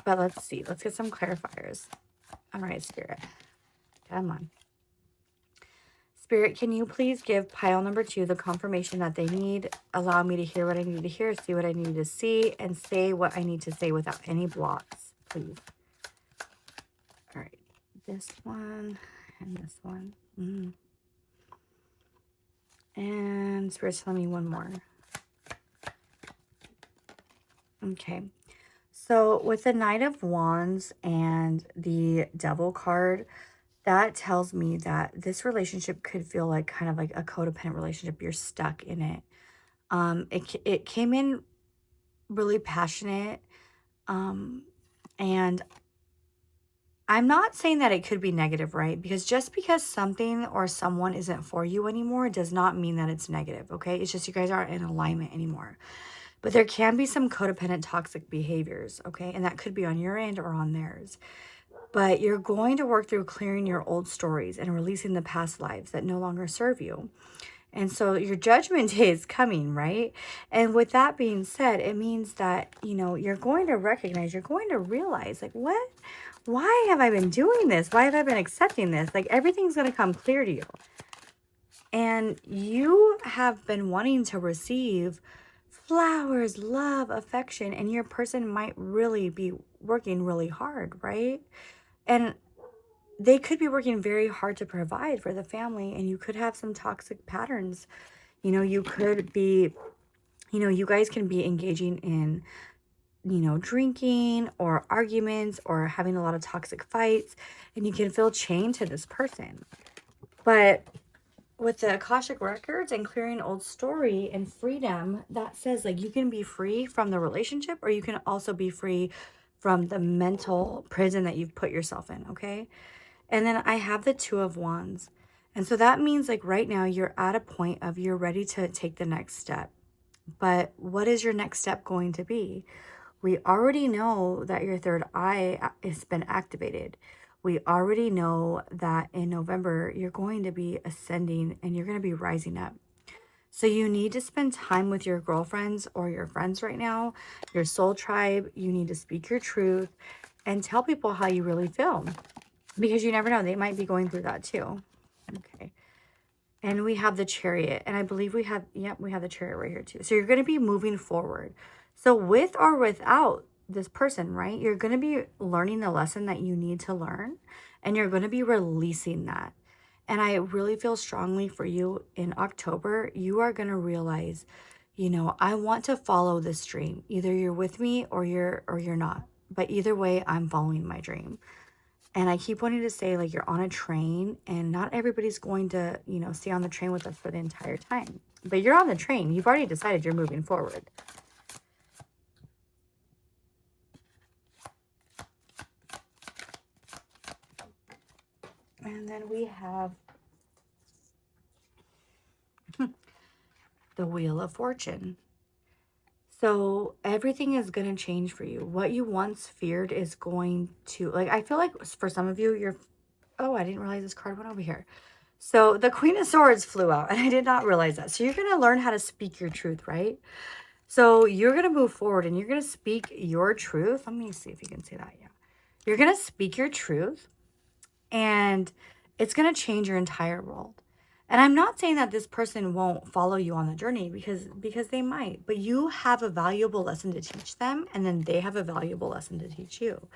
S1: let's see. Let's get some clarifiers. All right, Spirit. Come on. Spirit, can you please give pile number 2 the confirmation that they need? Allow me to hear what I need to hear, see what I need to see, and say what I need to say without any blocks, please. All right. This one and this one. And Spirit's telling me one more. Okay. So with the Knight of Wands and the Devil card, that tells me that this relationship could feel like kind of like a codependent relationship. You're stuck in it. It came in really passionate. And I'm not saying that it could be negative, right? Because just because something or someone isn't for you anymore does not mean that it's negative, okay? It's just you guys aren't in alignment anymore. But there can be some codependent toxic behaviors, okay? And that could be on your end or on theirs. But you're going to work through clearing your old stories and releasing the past lives that no longer serve you. And so your judgment day is coming, right? And with that being said, it means that, you're going to recognize, you're going to realize, like, what? Why have I been doing this? Why have I been accepting this? Like, everything's going to come clear to you. And you have been wanting to receive flowers, love, affection, and your person might really be working really hard, right? And they could be working very hard to provide for the family, and you could have some toxic patterns. You could be, you guys can be engaging in, drinking or arguments or having a lot of toxic fights, and you can feel chained to this person. But with the Akashic records and clearing old story and freedom, that says like you can be free from the relationship, or you can also be free from the mental prison that you've put yourself in, okay? And then I have the Two of Wands. And so that means like right now you're at a point of you're ready to take the next step. But what is your next step going to be? We already know that your third eye has been activated. We already know that in November, you're going to be ascending and you're going to be rising up. So you need to spend time with your girlfriends or your friends right now, your soul tribe. You need to speak your truth and tell people how you really feel, because you never know. They might be going through that too. Okay. And we have the Chariot, and I believe we have the Chariot right here too. So you're going to be moving forward. So with or without this person, right? You're going to be learning the lesson that you need to learn, and you're going to be releasing that. And I really feel strongly for you in October, you are going to realize, I want to follow this dream. Either you're with me or you're not. But either way, I'm following my dream. And I keep wanting to say, like, you're on a train and not everybody's going to, stay on the train with us for the entire time. But you're on the train. You've already decided you're moving forward. And then we have the Wheel of Fortune. So everything is going to change for you. What you once feared is going to, like, I feel like for some of you, oh, I didn't realize this card went over here. So the Queen of Swords flew out, and I did not realize that. So you're going to learn how to speak your truth, right? So you're going to move forward and you're going to speak your truth. Let me see if you can see that. Yeah. You're going to speak your truth, and it's going to change your entire world. And I'm not saying that this person won't follow you on the journey, because they might, but you have a valuable lesson to teach them, and then they have a valuable lesson to teach you.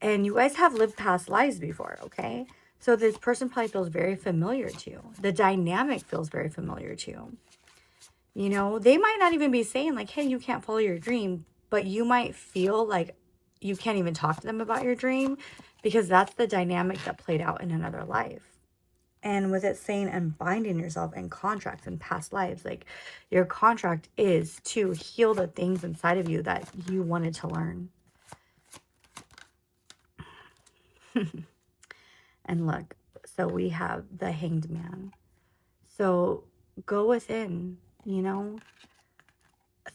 S1: And you guys have lived past lives before, okay? So this person probably feels very familiar to you. The dynamic feels very familiar to you. They might not even be saying like, hey, you can't follow your dream, but you might feel like you can't even talk to them about your dream, because that's the dynamic that played out in another life. And with it saying and binding yourself in contracts in past lives, like your contract is to heal the things inside of you that you wanted to learn. And look, so we have the Hanged Man. So go within,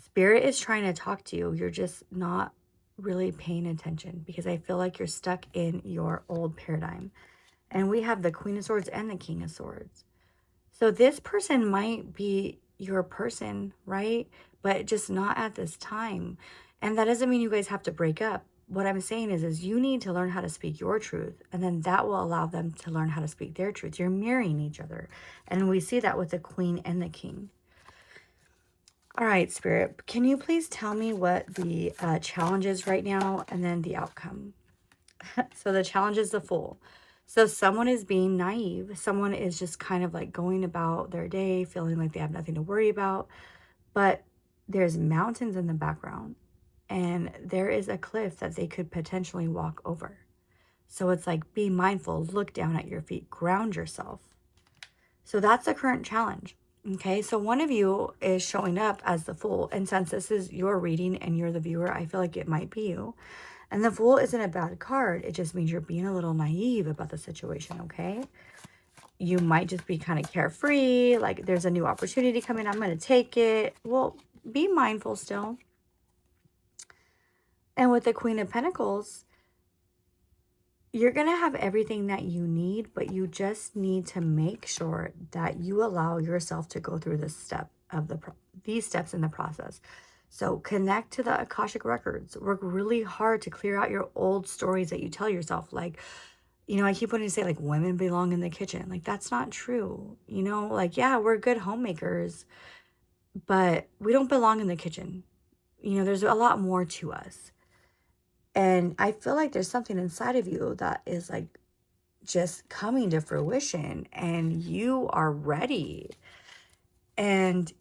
S1: Spirit is trying to talk to you. You're just not really paying attention, because I feel like you're stuck in your old paradigm. And we have the Queen of Swords and the King of Swords. So this person might be your person, right? But just not at this time. And that doesn't mean you guys have to break up. What I'm saying is you need to learn how to speak your truth, and then that will allow them to learn how to speak their truth. You're mirroring each other. And we see that with the Queen and the King. All right, Spirit, can you please tell me what the challenge is right now, and then the outcome? So the challenge is the Fool. So someone is being naive. Someone is just kind of like going about their day, feeling like they have nothing to worry about. But there's mountains in the background, and there is a cliff that they could potentially walk over. So it's like, be mindful, look down at your feet, ground yourself. So that's the current challenge. Okay, so one of you is showing up as the Fool. And since this is your reading and you're the viewer, I feel like it might be you. And the Fool isn't a bad card. It just means you're being a little naive about the situation, okay? You might just be kind of carefree, like there's a new opportunity coming, I'm going to take it. Well, be mindful still. And with the Queen of Pentacles, you're going to have everything that you need, but you just need to make sure that you allow yourself to go through these steps in the process. So connect to the Akashic records. Work really hard to clear out your old stories that you tell yourself. Like, I keep wanting to say like women belong in the kitchen. Like that's not true. Like yeah, we're good homemakers, but we don't belong in the kitchen. There's a lot more to us. And I feel like there's something inside of you that is like just coming to fruition and you are ready. And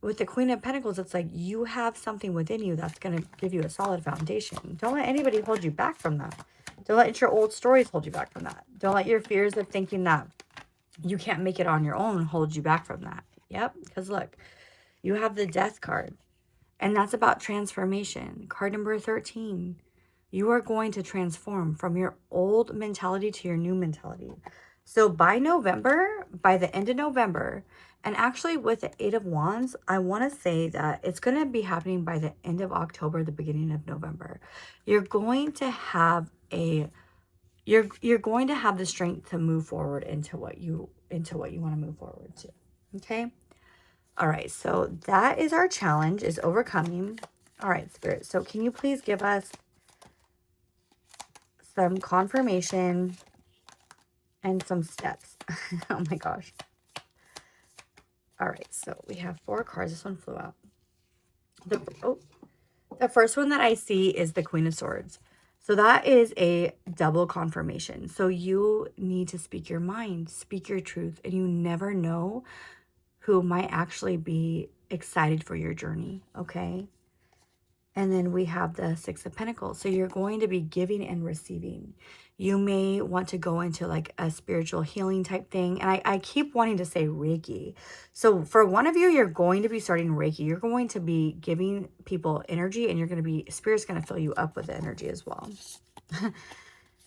S1: with the Queen of Pentacles, it's like you have something within you that's going to give you a solid foundation. Don't let anybody hold you back from that. Don't let your old stories hold you back from that. Don't let your fears of thinking that you can't make it on your own hold you back from that. Yep, because look, you have the Death card, and that's about transformation. Card number 13. You are going to transform from your old mentality to your new mentality. So by November, by the end of November, and actually with the Eight of Wands, I want to say that it's going to be happening by the end of October, the beginning of November. You're going to have you're going to have the strength to move forward into what you want to move forward to. Okay? All right, so that is our challenge, is overcoming. All right, Spirit. So can you please give us some confirmation and some steps? Oh my gosh. All right, so we have 4 cards. This one flew out. The first one that I see is the Queen of Swords. So that is a double confirmation. So you need to speak your mind, speak your truth, and you never know who might actually be excited for your journey, okay? And then we have the Six of Pentacles. So you're going to be giving and receiving. You may want to go into like a spiritual healing type thing. And I keep wanting to say Reiki. So for one of you, you're going to be starting Reiki. You're going to be giving people energy, and Spirit's going to fill you up with energy as well.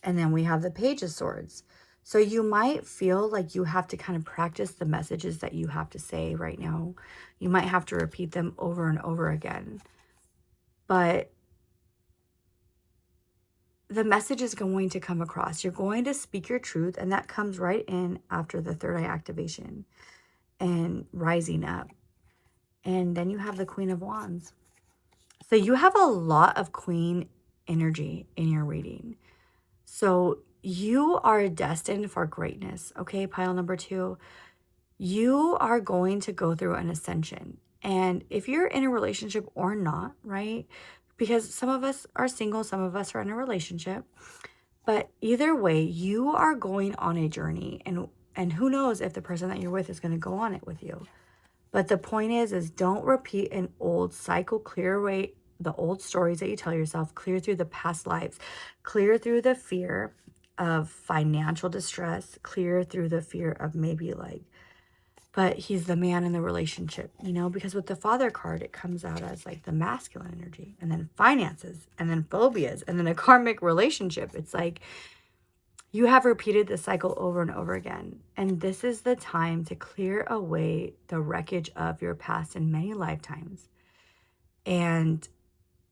S1: And then we have the Page of Swords. So you might feel like you have to kind of practice the messages that you have to say right now. You might have to repeat them over and over again. But the message is going to come across. You're going to speak your truth, and that comes right in after the third eye activation and rising up. And then you have the Queen of Wands. So you have a lot of Queen energy in your reading. So you are destined for greatness, okay, pile number 2. You are going to go through an ascension. And if you're in a relationship or not, right? Because some of us are single, some of us are in a relationship. But either way, you are going on a journey. And who knows if the person that you're with is going to go on it with you. But the point is don't repeat an old cycle. Clear away the old stories that you tell yourself. Clear through the past lives. Clear through the fear of financial distress. Clear through the fear of maybe like, but he's the man in the relationship, because with the Father card, it comes out as like the masculine energy, and then finances, and then phobias, and then a karmic relationship. It's like you have repeated the cycle over and over again. And this is the time to clear away the wreckage of your past in many lifetimes and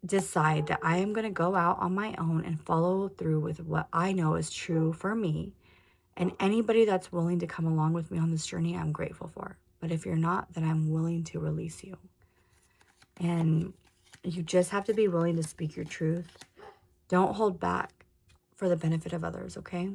S1: decide that I am going to go out on my own and follow through with what I know is true for me. And anybody that's willing to come along with me on this journey, I'm grateful for. But if you're not, then I'm willing to release you. And you just have to be willing to speak your truth. Don't hold back for the benefit of others, okay?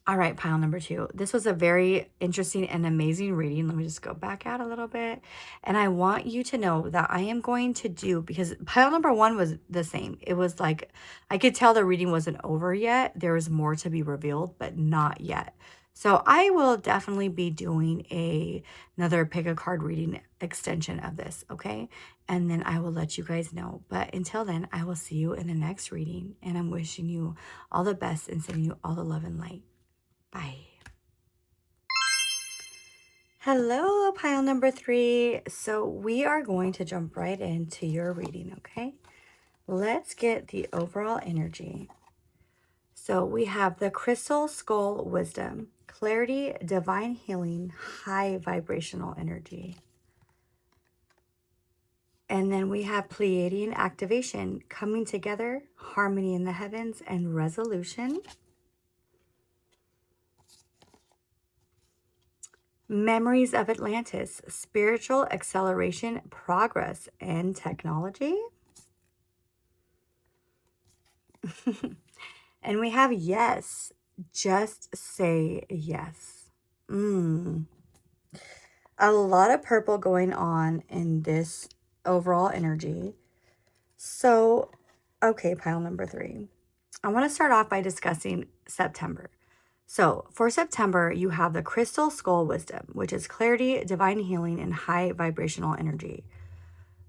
S1: All right, pile number 2. This was a very interesting and amazing reading. Let me just go back out a little bit. And I want you to know that I am going to do, because pile number 1 was the same. It was like, I could tell the reading wasn't over yet. There was more to be revealed, but not yet. So I will definitely be doing another pick a card reading extension of this, okay? And then I will let you guys know. But until then, I will see you in the next reading. And I'm wishing you all the best and sending you all the love and light. Bye. Hello, pile number 3. So we are going to jump right into your reading, okay? Let's get the overall energy. So we have the Crystal Skull Wisdom, Clarity, Divine Healing, High Vibrational Energy. And then we have Pleiadian Activation, Coming Together, Harmony in the Heavens, and Resolution. Memories of Atlantis, Spiritual Acceleration, Progress, and Technology. And we have Yes, Just say yes. Mm. A lot of purple going on in this overall energy. So, okay, pile number 3. I want to start off by discussing September. So, for September, you have the Crystal Skull Wisdom, which is clarity, divine healing, and high vibrational energy.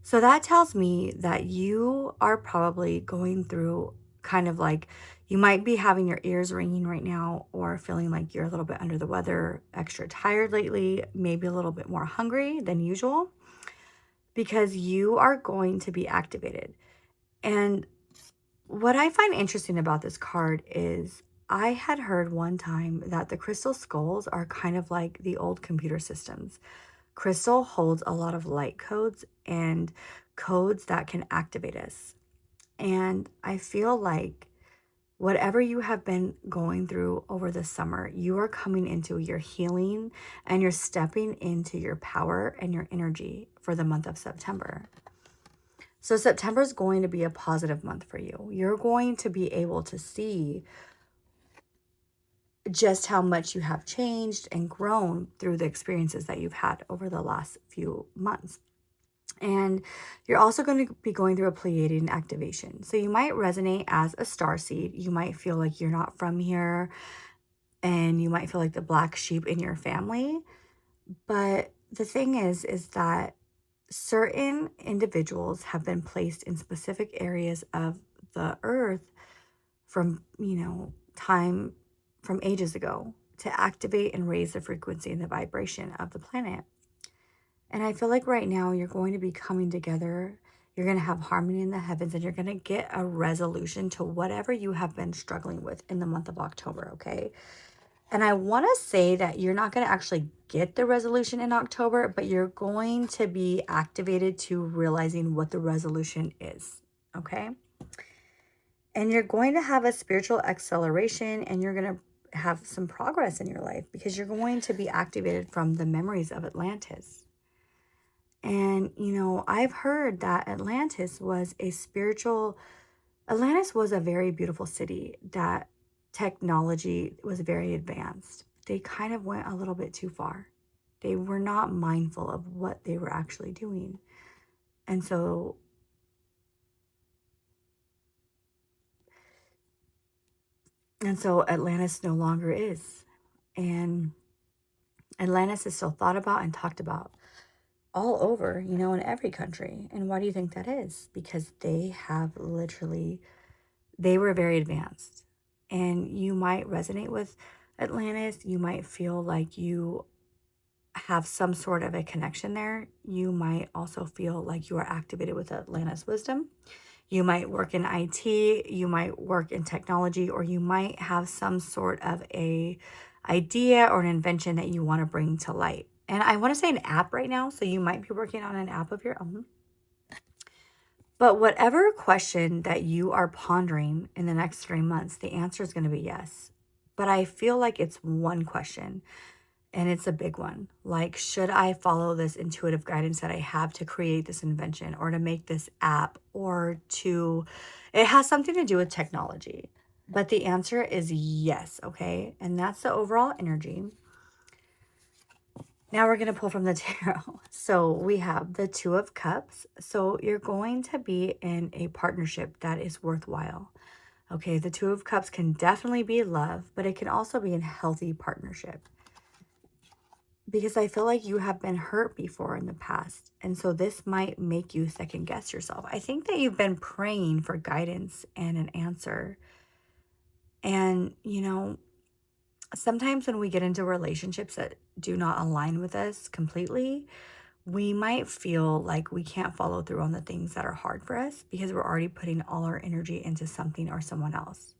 S1: So, that tells me that you are probably going through kind of like you might be having your ears ringing right now, or feeling like you're a little bit under the weather, extra tired lately, maybe a little bit more hungry than usual, because you are going to be activated. And what I find interesting about this card is I had heard one time that the crystal skulls are kind of like the old computer systems. Crystal holds a lot of light codes and codes that can activate us. And I feel like whatever you have been going through over the summer, you are coming into your healing and you're stepping into your power and your energy for the month of September. So September is going to be a positive month for you. You're going to be able to see just how much you have changed and grown through the experiences that you've had over the last few months. And you're also going to be going through a Pleiadian activation. So you might resonate as a starseed. You might feel like you're not from here, and you might feel like the black sheep in your family. But the thing is that certain individuals have been placed in specific areas of the earth from, time from ages ago to activate and raise the frequency and the vibration of the planet. And I feel like right now you're going to be coming together. You're going to have harmony in the heavens, and you're going to get a resolution to whatever you have been struggling with in the month of October, okay? And I want to say that you're not going to actually get the resolution in October, but you're going to be activated to realizing what the resolution is, okay? And you're going to have a spiritual acceleration, and you're going to have some progress in your life because you're going to be activated from the memories of Atlantis. And, I've heard that Atlantis was a very beautiful city, that technology was very advanced. They kind of went a little bit too far. They were not mindful of what they were actually doing. And so Atlantis no longer is. And Atlantis is still thought about and talked about all over, in every country. And why do you think that is? Because they were very advanced. And you might resonate with Atlantis. You might feel like you have some sort of a connection there. You might also feel like you are activated with Atlantis wisdom. You might work in IT, you might work in technology, or you might have some sort of a idea or an invention that you want to bring to light. And I want to say an app right now, so you might be working on an app of your own. But whatever question that you are pondering in the next 3 months, the answer is going to be yes. But I feel like it's one question, and it's a big one. Like, should I follow this intuitive guidance that I have to create this invention or to make this app, it has something to do with technology. But the answer is yes, okay? And that's the overall energy. Now we're going to pull from the tarot. So we have the Two of Cups. So you're going to be in a partnership that is worthwhile. Okay, the Two of Cups can definitely be love, but it can also be a healthy partnership. Because I feel like you have been hurt before in the past. And so this might make you second guess yourself. I think that you've been praying for guidance and an answer. And, sometimes when we get into relationships that do not align with us completely, we might feel like we can't follow through on the things that are hard for us because we're already putting all our energy into something or someone else.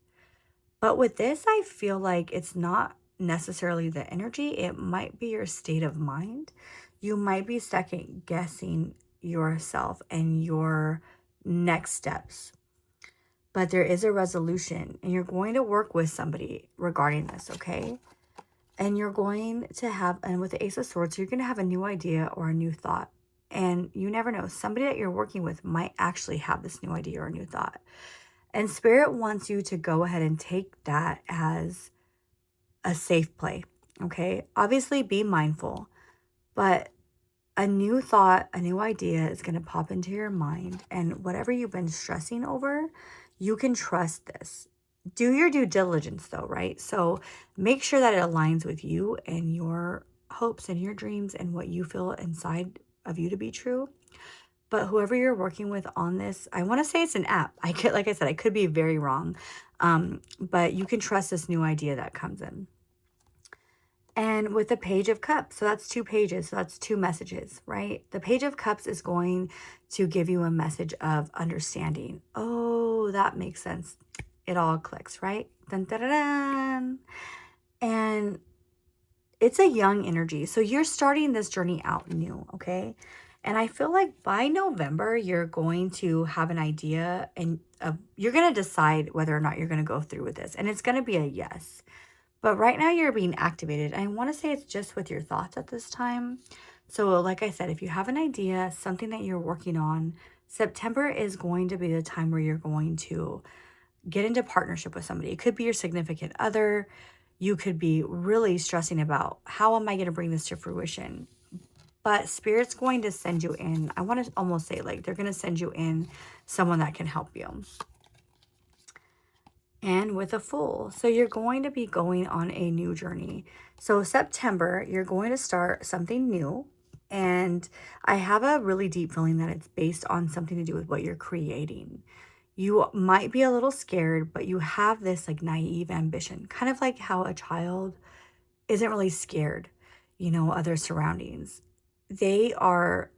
S1: But with this, I feel like it's not necessarily the energy, it might be your state of mind. You might be second guessing yourself and your next steps. But there is a resolution, and you're going to work with somebody regarding this, okay? And you're going to have, and with the Ace of Swords, you're going to have a new idea or a new thought. And you never know, somebody that you're working with might actually have this new idea or new thought. And Spirit wants you to go ahead and take that as a safe play. Okay. Obviously, be mindful, but a new thought, a new idea is going to pop into your mind. And whatever you've been stressing over, you can trust this. Do your due diligence, though, right? So make sure that it aligns with you and your hopes and your dreams and what you feel inside of you to be true. But whoever you're working with on this, I want to say it's an app. I could, like I said, I could be very wrong. But you can trust this new idea that comes in. And with the Page of Cups, so that's 2 pages, so that's 2 messages, right? The Page of Cups is going to give you a message of understanding. Oh, that makes sense. It all clicks, right? Dun, dun, dun, dun. And it's a young energy. So you're starting this journey out new, okay? And I feel like by November, you're going to have an idea and you're going to decide whether or not you're going to go through with this. And it's going to be a yes. But right now you're being activated. I want to say it's just with your thoughts at this time. So like I said, if you have an idea, something that you're working on, September is going to be the time where you're going to get into partnership with somebody. It could be your significant other. You could be really stressing about how am I going to bring this to fruition? But Spirit's going to send you in. I want to almost say like they're going to send you in someone that can help you. And with a Fool. So you're going to be going on a new journey. So September, you're going to start something new. And I have a really deep feeling that it's based on something to do with what you're creating. You might be a little scared, but you have this like naive ambition, kind of like how a child isn't really scared, of their surroundings. They are,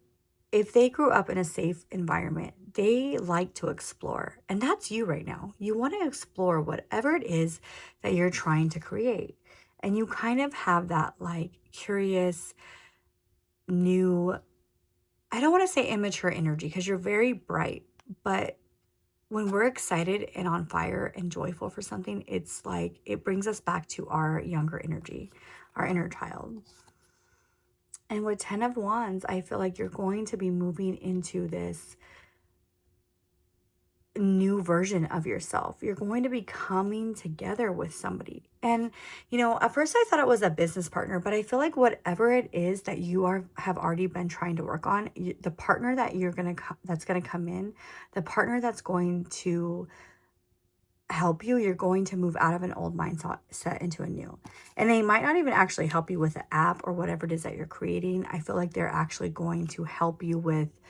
S1: if they grew up in a safe environment, they like to explore. And that's you right now. You want to explore whatever it is that you're trying to create. And you kind of have that like curious, new, I don't want to say immature energy because you're very bright. But when we're excited and on fire and joyful for something, it's like it brings us back to our younger energy, our inner child. And with 10 of Wands, I feel like you're going to be moving into this new version of yourself. You're going to be coming together with somebody. And, at first I thought it was a business partner, but I feel like whatever it is that you have already been trying to work on, the partner that that's going to come in, the partner that's going to help you, you're going to move out of an old mindset into a new. And they might not even actually help you with the app or whatever it is that you're creating. I feel like they're actually going to help you with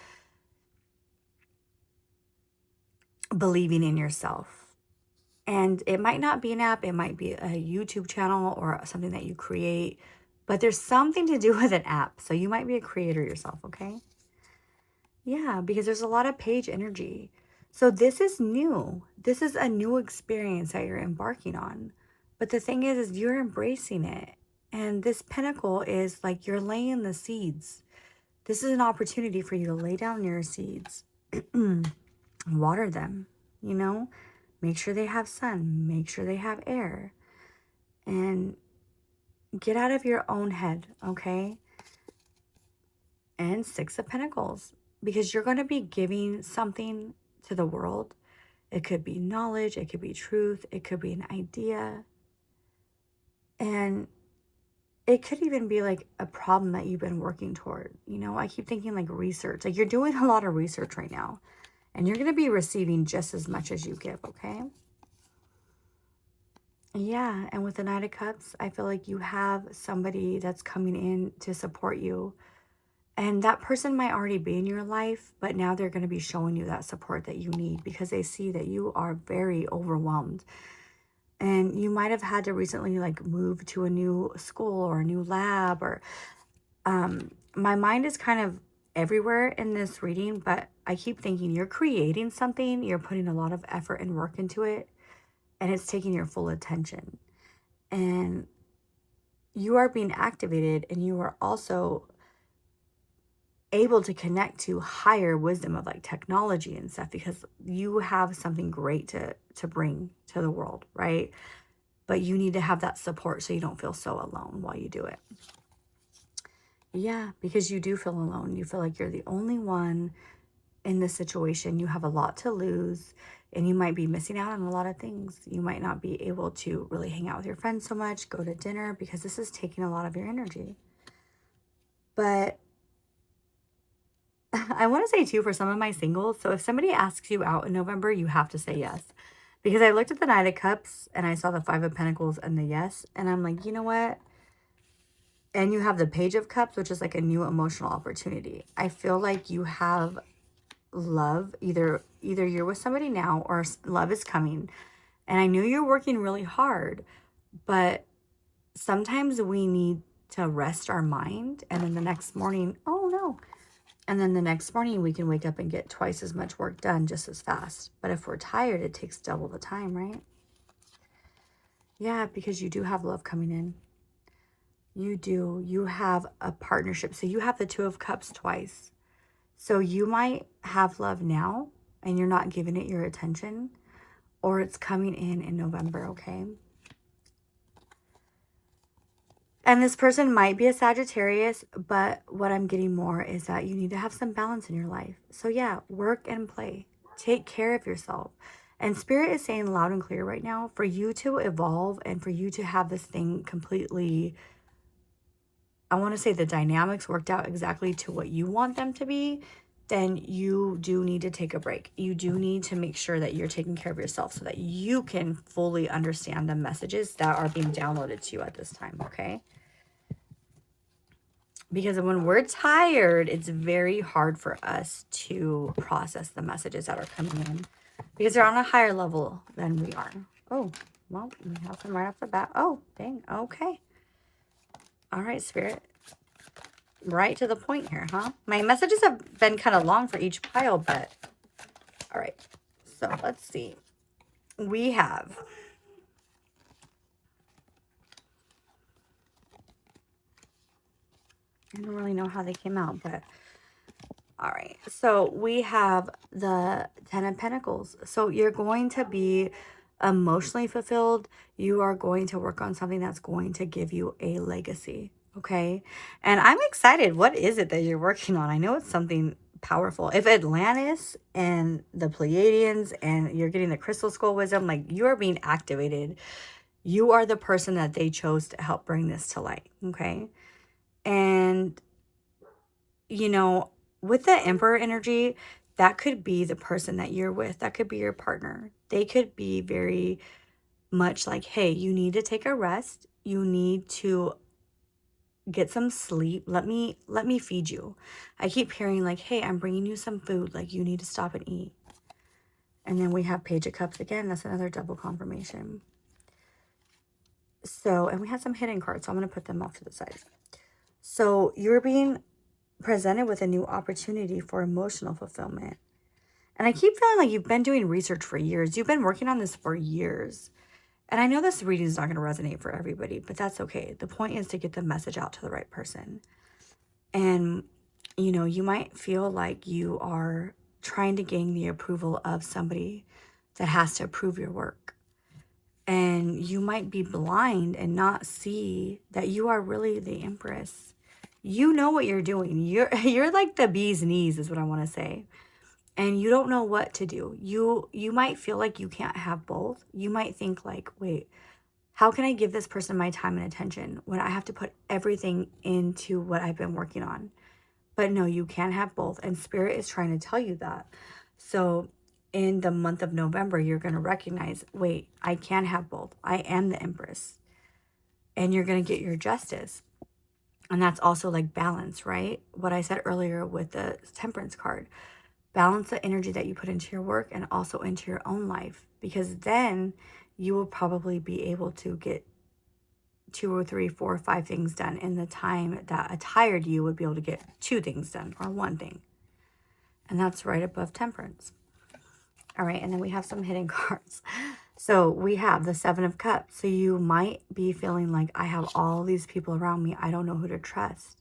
S1: believing in yourself. And it might not be an app, it might be a YouTube channel or something that you create, but there's something to do with an app. So you might be a creator yourself, okay? Yeah, because there's a lot of page energy. So this is new. This is a new experience that you're embarking on. But the thing is you're embracing it. And this pentacle is like you're laying the seeds. This is an opportunity for you to lay down your seeds. Water them, make sure they have sun, make sure they have air, and get out of your own head, okay? And 6 of Pentacles, because you're going to be giving something to the world. It could be knowledge, it could be truth, it could be an idea, and it could even be like a problem that you've been working toward. I keep thinking like research, like you're doing a lot of research right now. And you're going to be receiving just as much as you give, okay? Yeah, and with the Knight of Cups, I feel like you have somebody that's coming in to support you. And that person might already be in your life, but now they're going to be showing you that support that you need because they see that you are very overwhelmed. And you might have had to recently like move to a new school or a new lab or my mind is kind of everywhere in this reading, but I keep thinking you're creating something, you're putting a lot of effort and work into it, and it's taking your full attention. And you are being activated, and you are also able to connect to higher wisdom of like technology and stuff because you have something great to bring to the world, right? But you need to have that support so you don't feel so alone while you do it. Yeah, because you do feel alone. You feel like you're the only one in this situation, you have a lot to lose and you might be missing out on a lot of things. You might not be able to really hang out with your friends so much, go to dinner, because this is taking a lot of your energy. But I want to say too, for some of my singles, so if somebody asks you out in November, you have to say yes. Because I looked at the Knight of Cups and I saw the Five of Pentacles and the yes. And I'm like, you know what? And you have the Page of Cups, which is like a new emotional opportunity. I feel like you have love. Either you're with somebody now or love is coming. And I knew you're working really hard, but sometimes we need to rest our mind. And then the next morning, oh no. And then the next morning we can wake up and get twice as much work done just as fast. But if we're tired, it takes double the time, right? Yeah, because you do have love coming in. You do. You have a partnership. So you have the Two of Cups twice. So you might have love now and you're not giving it your attention, or it's coming in November, okay? And this person might be a Sagittarius, but what I'm getting more is that you need to have some balance in your life. So yeah, work and play. Take care of yourself. And Spirit is saying loud and clear right now, for you to evolve and for you to have this thing completely, I want to say the dynamics worked out exactly to what you want them to be, then you do need to take a break. You do need to make sure that you're taking care of yourself so that you can fully understand the messages that are being downloaded to you at this time, okay? Because when we're tired, it's very hard for us to process the messages that are coming in because they're on a higher level than we are. Oh, well, we have them right off the bat. Oh, dang. Okay. All right, Spirit. Right to the point here, huh? My messages have been kind of long for each pile, but all right. So let's see. We have I don't really know how they came out, but all right. So we have the Ten of Pentacles. So you're going to be emotionally fulfilled. You are going to work on something that's going to give you a legacy. Okay. And I'm excited. What is it that you're working on? I know it's something powerful. If Atlantis and the Pleiadians and you're getting the crystal skull wisdom, like you are being activated. You are the person that they chose to help bring this to light. Okay. And, you know, with the Emperor energy, that could be the person that you're with. That could be your partner. They could be very much like, hey, you need to take a rest. You need to get some sleep. Let me feed you. I keep hearing like, hey, I'm bringing you some food. Like, you need to stop and eat. And then we have Page of Cups again. That's another double confirmation. So, and we had some hidden cards. So I'm going to put them off to the side. So you're being presented with a new opportunity for emotional fulfillment. And I keep feeling like you've been doing research for years. You've been working on this for years. And I know this reading is not going to resonate for everybody, but that's okay. The point is to get the message out to the right person. And, you know, you might feel like you are trying to gain the approval of somebody that has to approve your work. And you might be blind and not see that you are really the Empress. You know what you're doing. You're like the bee's knees is what I want to say. And you don't know what to do. You might feel like you can't have both. You might think like, wait, how can I give this person my time and attention when I have to put everything into what I've been working on? But no, you can't have both. And Spirit is trying to tell you that. So in the month of November, you're going to recognize, wait, I can have both. I am the Empress. And you're going to get your justice. And that's also like balance, right? What I said earlier with the Temperance card. Balance the energy that you put into your work and also into your own life. Because then you will probably be able to get 2 or 3, 4 or 5 things done in the time that a tired you would be able to get 2 things done or 1 thing. And that's right above Temperance. All right, and then we have some hidden cards. So we have the Seven of Cups. So you might be feeling like, I have all these people around me. I don't know who to trust.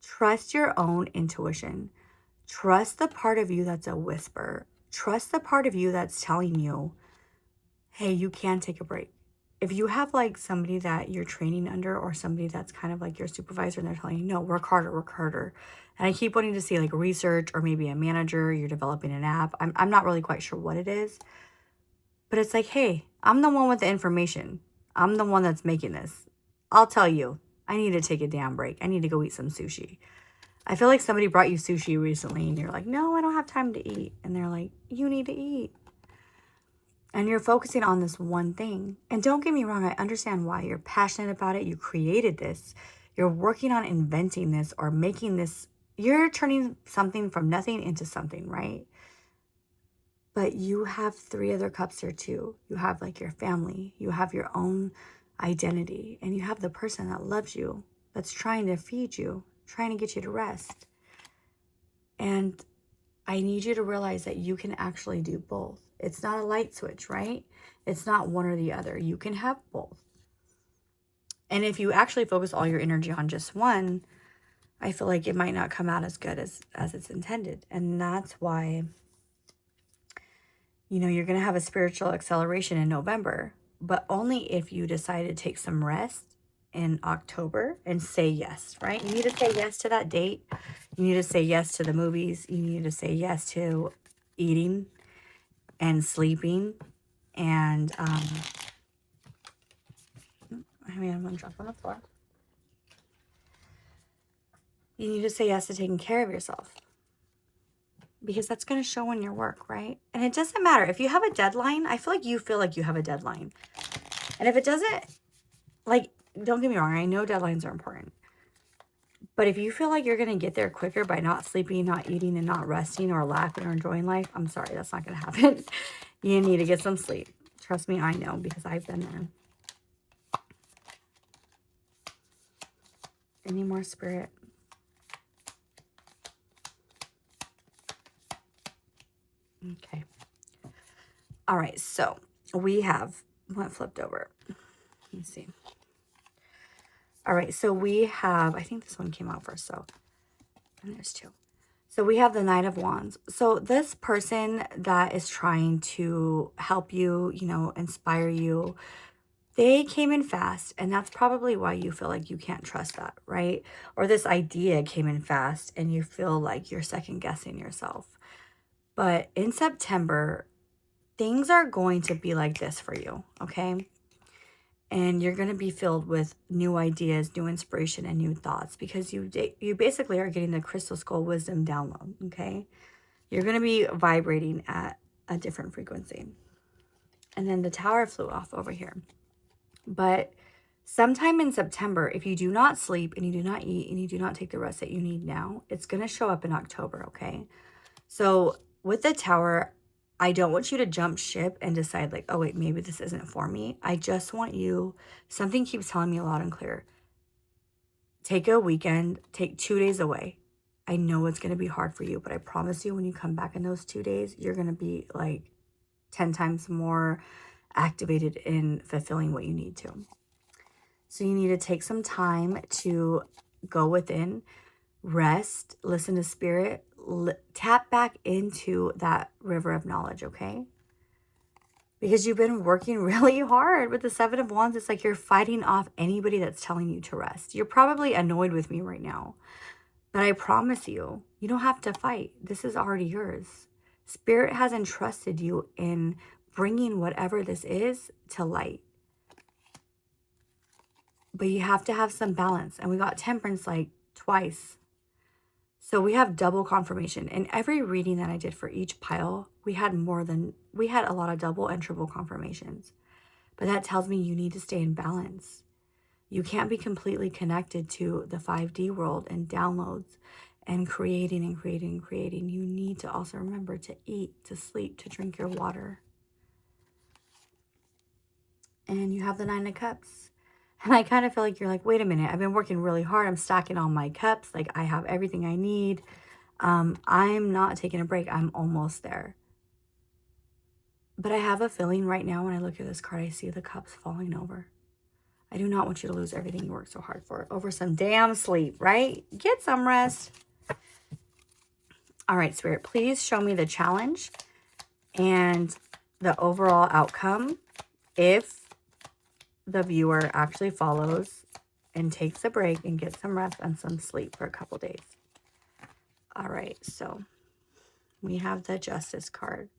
S1: Trust your own intuition. Trust the part of you that's a whisper. Trust the part of you that's telling you, hey, you can take a break. if you have like somebody that you're training under or somebody that's kind of like your supervisor and they're telling you, no, work harder, work harder. And I keep wanting to see like research or maybe a manager, you're developing an app. I'm not really quite sure what it is, but it's like, hey, I'm the one with the information. I'm the one that's making this. I'll tell you, I need to take a damn break. I need to go eat some sushi. I feel like somebody brought you sushi recently and you're like, no, I don't have time to eat. And they're like, you need to eat. And you're focusing on this one thing. And don't get me wrong, I understand why. You're passionate about it. You created this. You're working on inventing this or making this. You're turning something from nothing into something, right? But you have 3 other cups here too. You have like your family. You have your own identity. And you have the person that loves you, that's trying to feed you, trying to get you to rest. And I need you to realize that you can actually do both. It's not a light switch, right? It's not one or the other. You can have both. And if you actually focus all your energy on just one, I feel like it might not come out as good as it's intended. And that's why, you know, you're going to have a spiritual acceleration in November, but only if you decide to take some rest in October and say yes, right? You need to say yes to that date. You need to say yes to the movies. You need to say yes to eating and sleeping. And, I'm going to drop on the floor. You need to say yes to taking care of yourself. Because that's going to show in your work, right? And it doesn't matter. If you have a deadline, I feel like you have a deadline. And if it doesn't, like, don't get me wrong, I know deadlines are important. But if you feel like you're going to get there quicker by not sleeping, not eating, and not resting or laughing or enjoying life, I'm sorry, that's not going to happen. You need to get some sleep. Trust me, I know, because I've been there. Any more, Spirit? Okay. All right, so we have what flipped over. Let me see. All right, so we have, I think this one came out first, so, and there's 2. So we have the Knight of Wands. So this person that is trying to help you, you know, inspire you, they came in fast, and that's probably why you feel like you can't trust that, right? Or this idea came in fast, and you feel like you're second guessing yourself. But in September, things are going to be like this for you, okay? And you're going to be filled with new ideas, new inspiration, and new thoughts because you basically are getting the Crystal Skull Wisdom download, okay? You're going to be vibrating at a different frequency. And then the Tower flew off over here. But sometime in September, if you do not sleep and you do not eat and you do not take the rest that you need now, it's going to show up in October, okay? So with the Tower, I don't want you to jump ship and decide like, oh, wait, maybe this isn't for me. I just want you, something keeps telling me loud and clear. Take a weekend, take 2 days away. I know it's going to be hard for you, but I promise you when you come back in those 2 days, you're going to be like 10 times more activated in fulfilling what you need to. So you need to take some time to go within, rest, listen to spirit, tap back into that river of knowledge, okay? Because you've been working really hard with the 7 of Wands. It's like you're fighting off anybody that's telling you to rest. You're probably annoyed with me right now. But I promise you, you don't have to fight. This is already yours. Spirit has entrusted you in bringing whatever this is to light. But you have to have some balance. And we got Temperance like twice. So we have double confirmation. In every reading that I did for each pile, we had a lot of double and triple confirmations. But that tells me you need to stay in balance. You can't be completely connected to the 5D world and downloads and creating and creating and creating. You need to also remember to eat, to sleep, to drink your water. And you have the 9 of Cups. And I kind of feel like you're like, wait a minute, I've been working really hard. I'm stacking all my cups. Like I have everything I need. I'm not taking a break. I'm almost there. But I have a feeling right now when I look at this card, I see the cups falling over. I do not want you to lose everything you worked so hard for over some damn sleep, right? Get some rest. All right, Spirit, please show me the challenge and the overall outcome if the viewer actually follows and takes a break and gets some rest and some sleep for a couple days. All right, so we have the Justice card.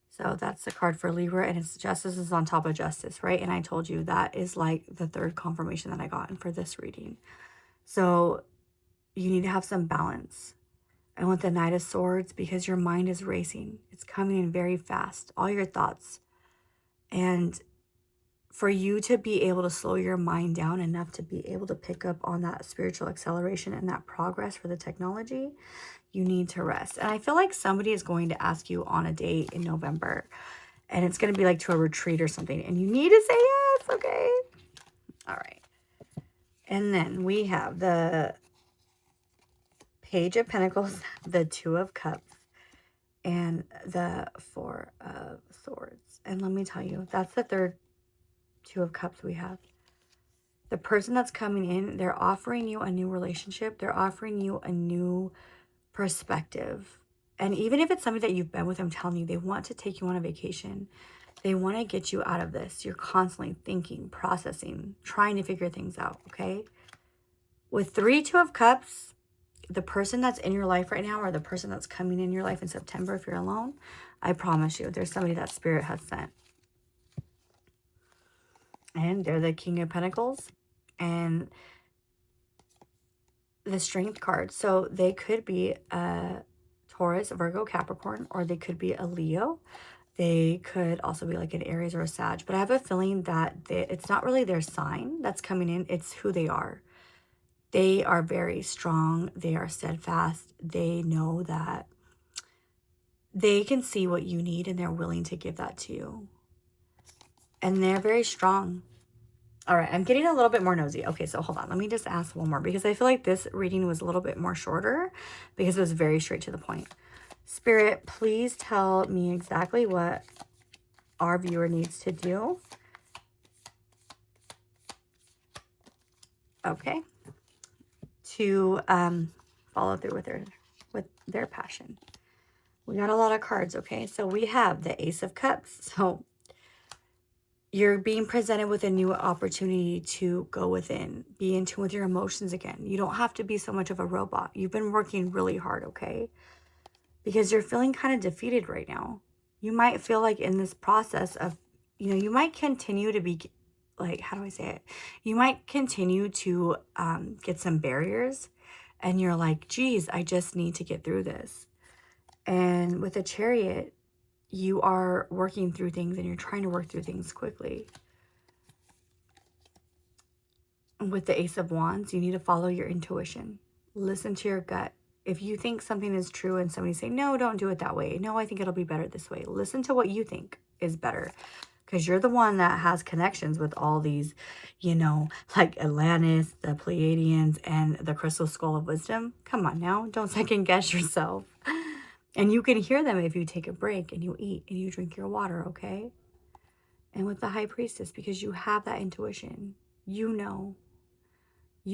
S1: So that's the card for Libra, and it's Justice is on top of Justice, right? And I told you that is like the third confirmation that I got for this reading. So you need to have some balance. And with the Knight of Swords, because your mind is racing, it's coming in very fast, all your thoughts. And for you to be able to slow your mind down enough to be able to pick up on that spiritual acceleration and that progress for the technology, you need to rest. And I feel like somebody is going to ask you on a date in November, and it's going to be like to a retreat or something, and you need to say yes, okay? All right. And then we have the Page of Pentacles, the Two of Cups, and the Four of Swords. And let me tell you, that's the third Two of Cups we have. The person that's coming in, they're offering you a new relationship. They're offering you a new perspective. And even if it's somebody that you've been with, I'm telling you, they want to take you on a vacation. They want to get you out of this. You're constantly thinking, processing, trying to figure things out, okay? With Two of Cups, the person that's in your life right now, or the person that's coming in your life in September, if you're alone, I promise you, there's somebody that Spirit has sent. And they're the King of Pentacles and the Strength card. So they could be a Taurus, Virgo, Capricorn, or they could be a Leo. They could also be like an Aries or a Sag. But I have a feeling that it's not really their sign that's coming in. It's who they are. They are very strong. They are steadfast. They know that they can see what you need and they're willing to give that to you. And they're very strong. All right, I'm getting a little bit more nosy. Okay, so hold on. Let me just ask one more because I feel like this reading was a little bit more shorter because it was very straight to the point. Spirit, please tell me exactly what our viewer needs to do. Okay. To follow through with their passion. We got a lot of cards, okay? So we have the Ace of Cups. So you're being presented with a new opportunity to go within, be in tune with your emotions again. You don't have to be so much of a robot. You've been working really hard, okay? Because you're feeling kind of defeated right now. You might feel like in this process of, you might continue to be, like, how do I say it? You might continue to get some barriers and you're like, geez, I just need to get through this. And with a Chariot, you are working through things and you're trying to work through things quickly. With the Ace of Wands, you need to follow your intuition. Listen to your gut. If you think something is true and somebody say, no, don't do it that way. No, I think it'll be better this way. Listen to what you think is better. Because you're the one that has connections with all these, like Atlantis, the Pleiadians, and the Crystal Skull of Wisdom. Come on now. Don't second guess yourself. And you can hear them if you take a break and you eat and you drink your water, okay? And with the High Priestess, because you have that intuition, you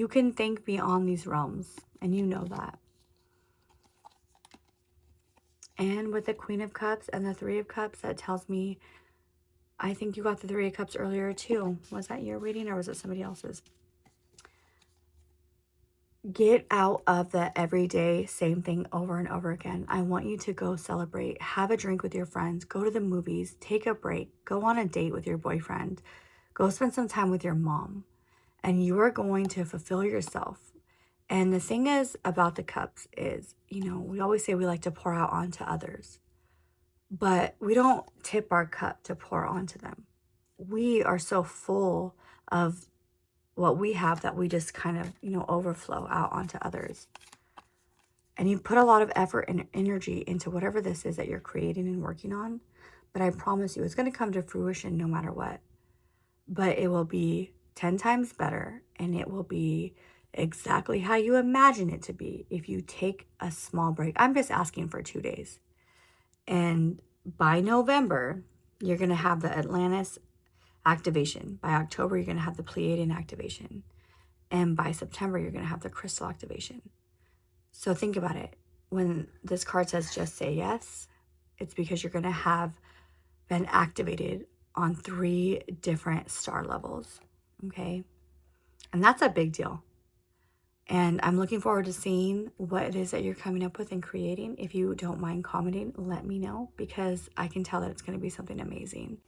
S1: can think beyond these realms, and you know that. And with the Queen of Cups and the Three of Cups, that tells me, I think you got the Three of Cups earlier too. Was that your reading or was it somebody else's? Get out of the everyday same thing over and over again. I want you to go celebrate, have a drink with your friends, go to the movies, take a break, go on a date with your boyfriend, go spend some time with your mom, and you are going to fulfill yourself. And the thing is about the cups is, we always say we like to pour out onto others, but we don't tip our cup to pour onto them. We are so full of what we have that we just kind of, overflow out onto others. And you put a lot of effort and energy into whatever this is that you're creating and working on. But I promise you, it's going to come to fruition no matter what. But it will be 10 times better, and it will be exactly how you imagine it to be if you take a small break. I'm just asking for 2 days. And by November, you're going to have the Atlantis activation. By October, you're going to have the Pleiadian activation. And by September, you're going to have the crystal activation. So think about it. When this card says just say yes, it's because you're going to have been activated on 3 different star levels, okay? And that's a big deal. And I'm looking forward to seeing what it is that you're coming up with and creating. If you don't mind commenting, let me know, because I can tell that it's going to be something amazing.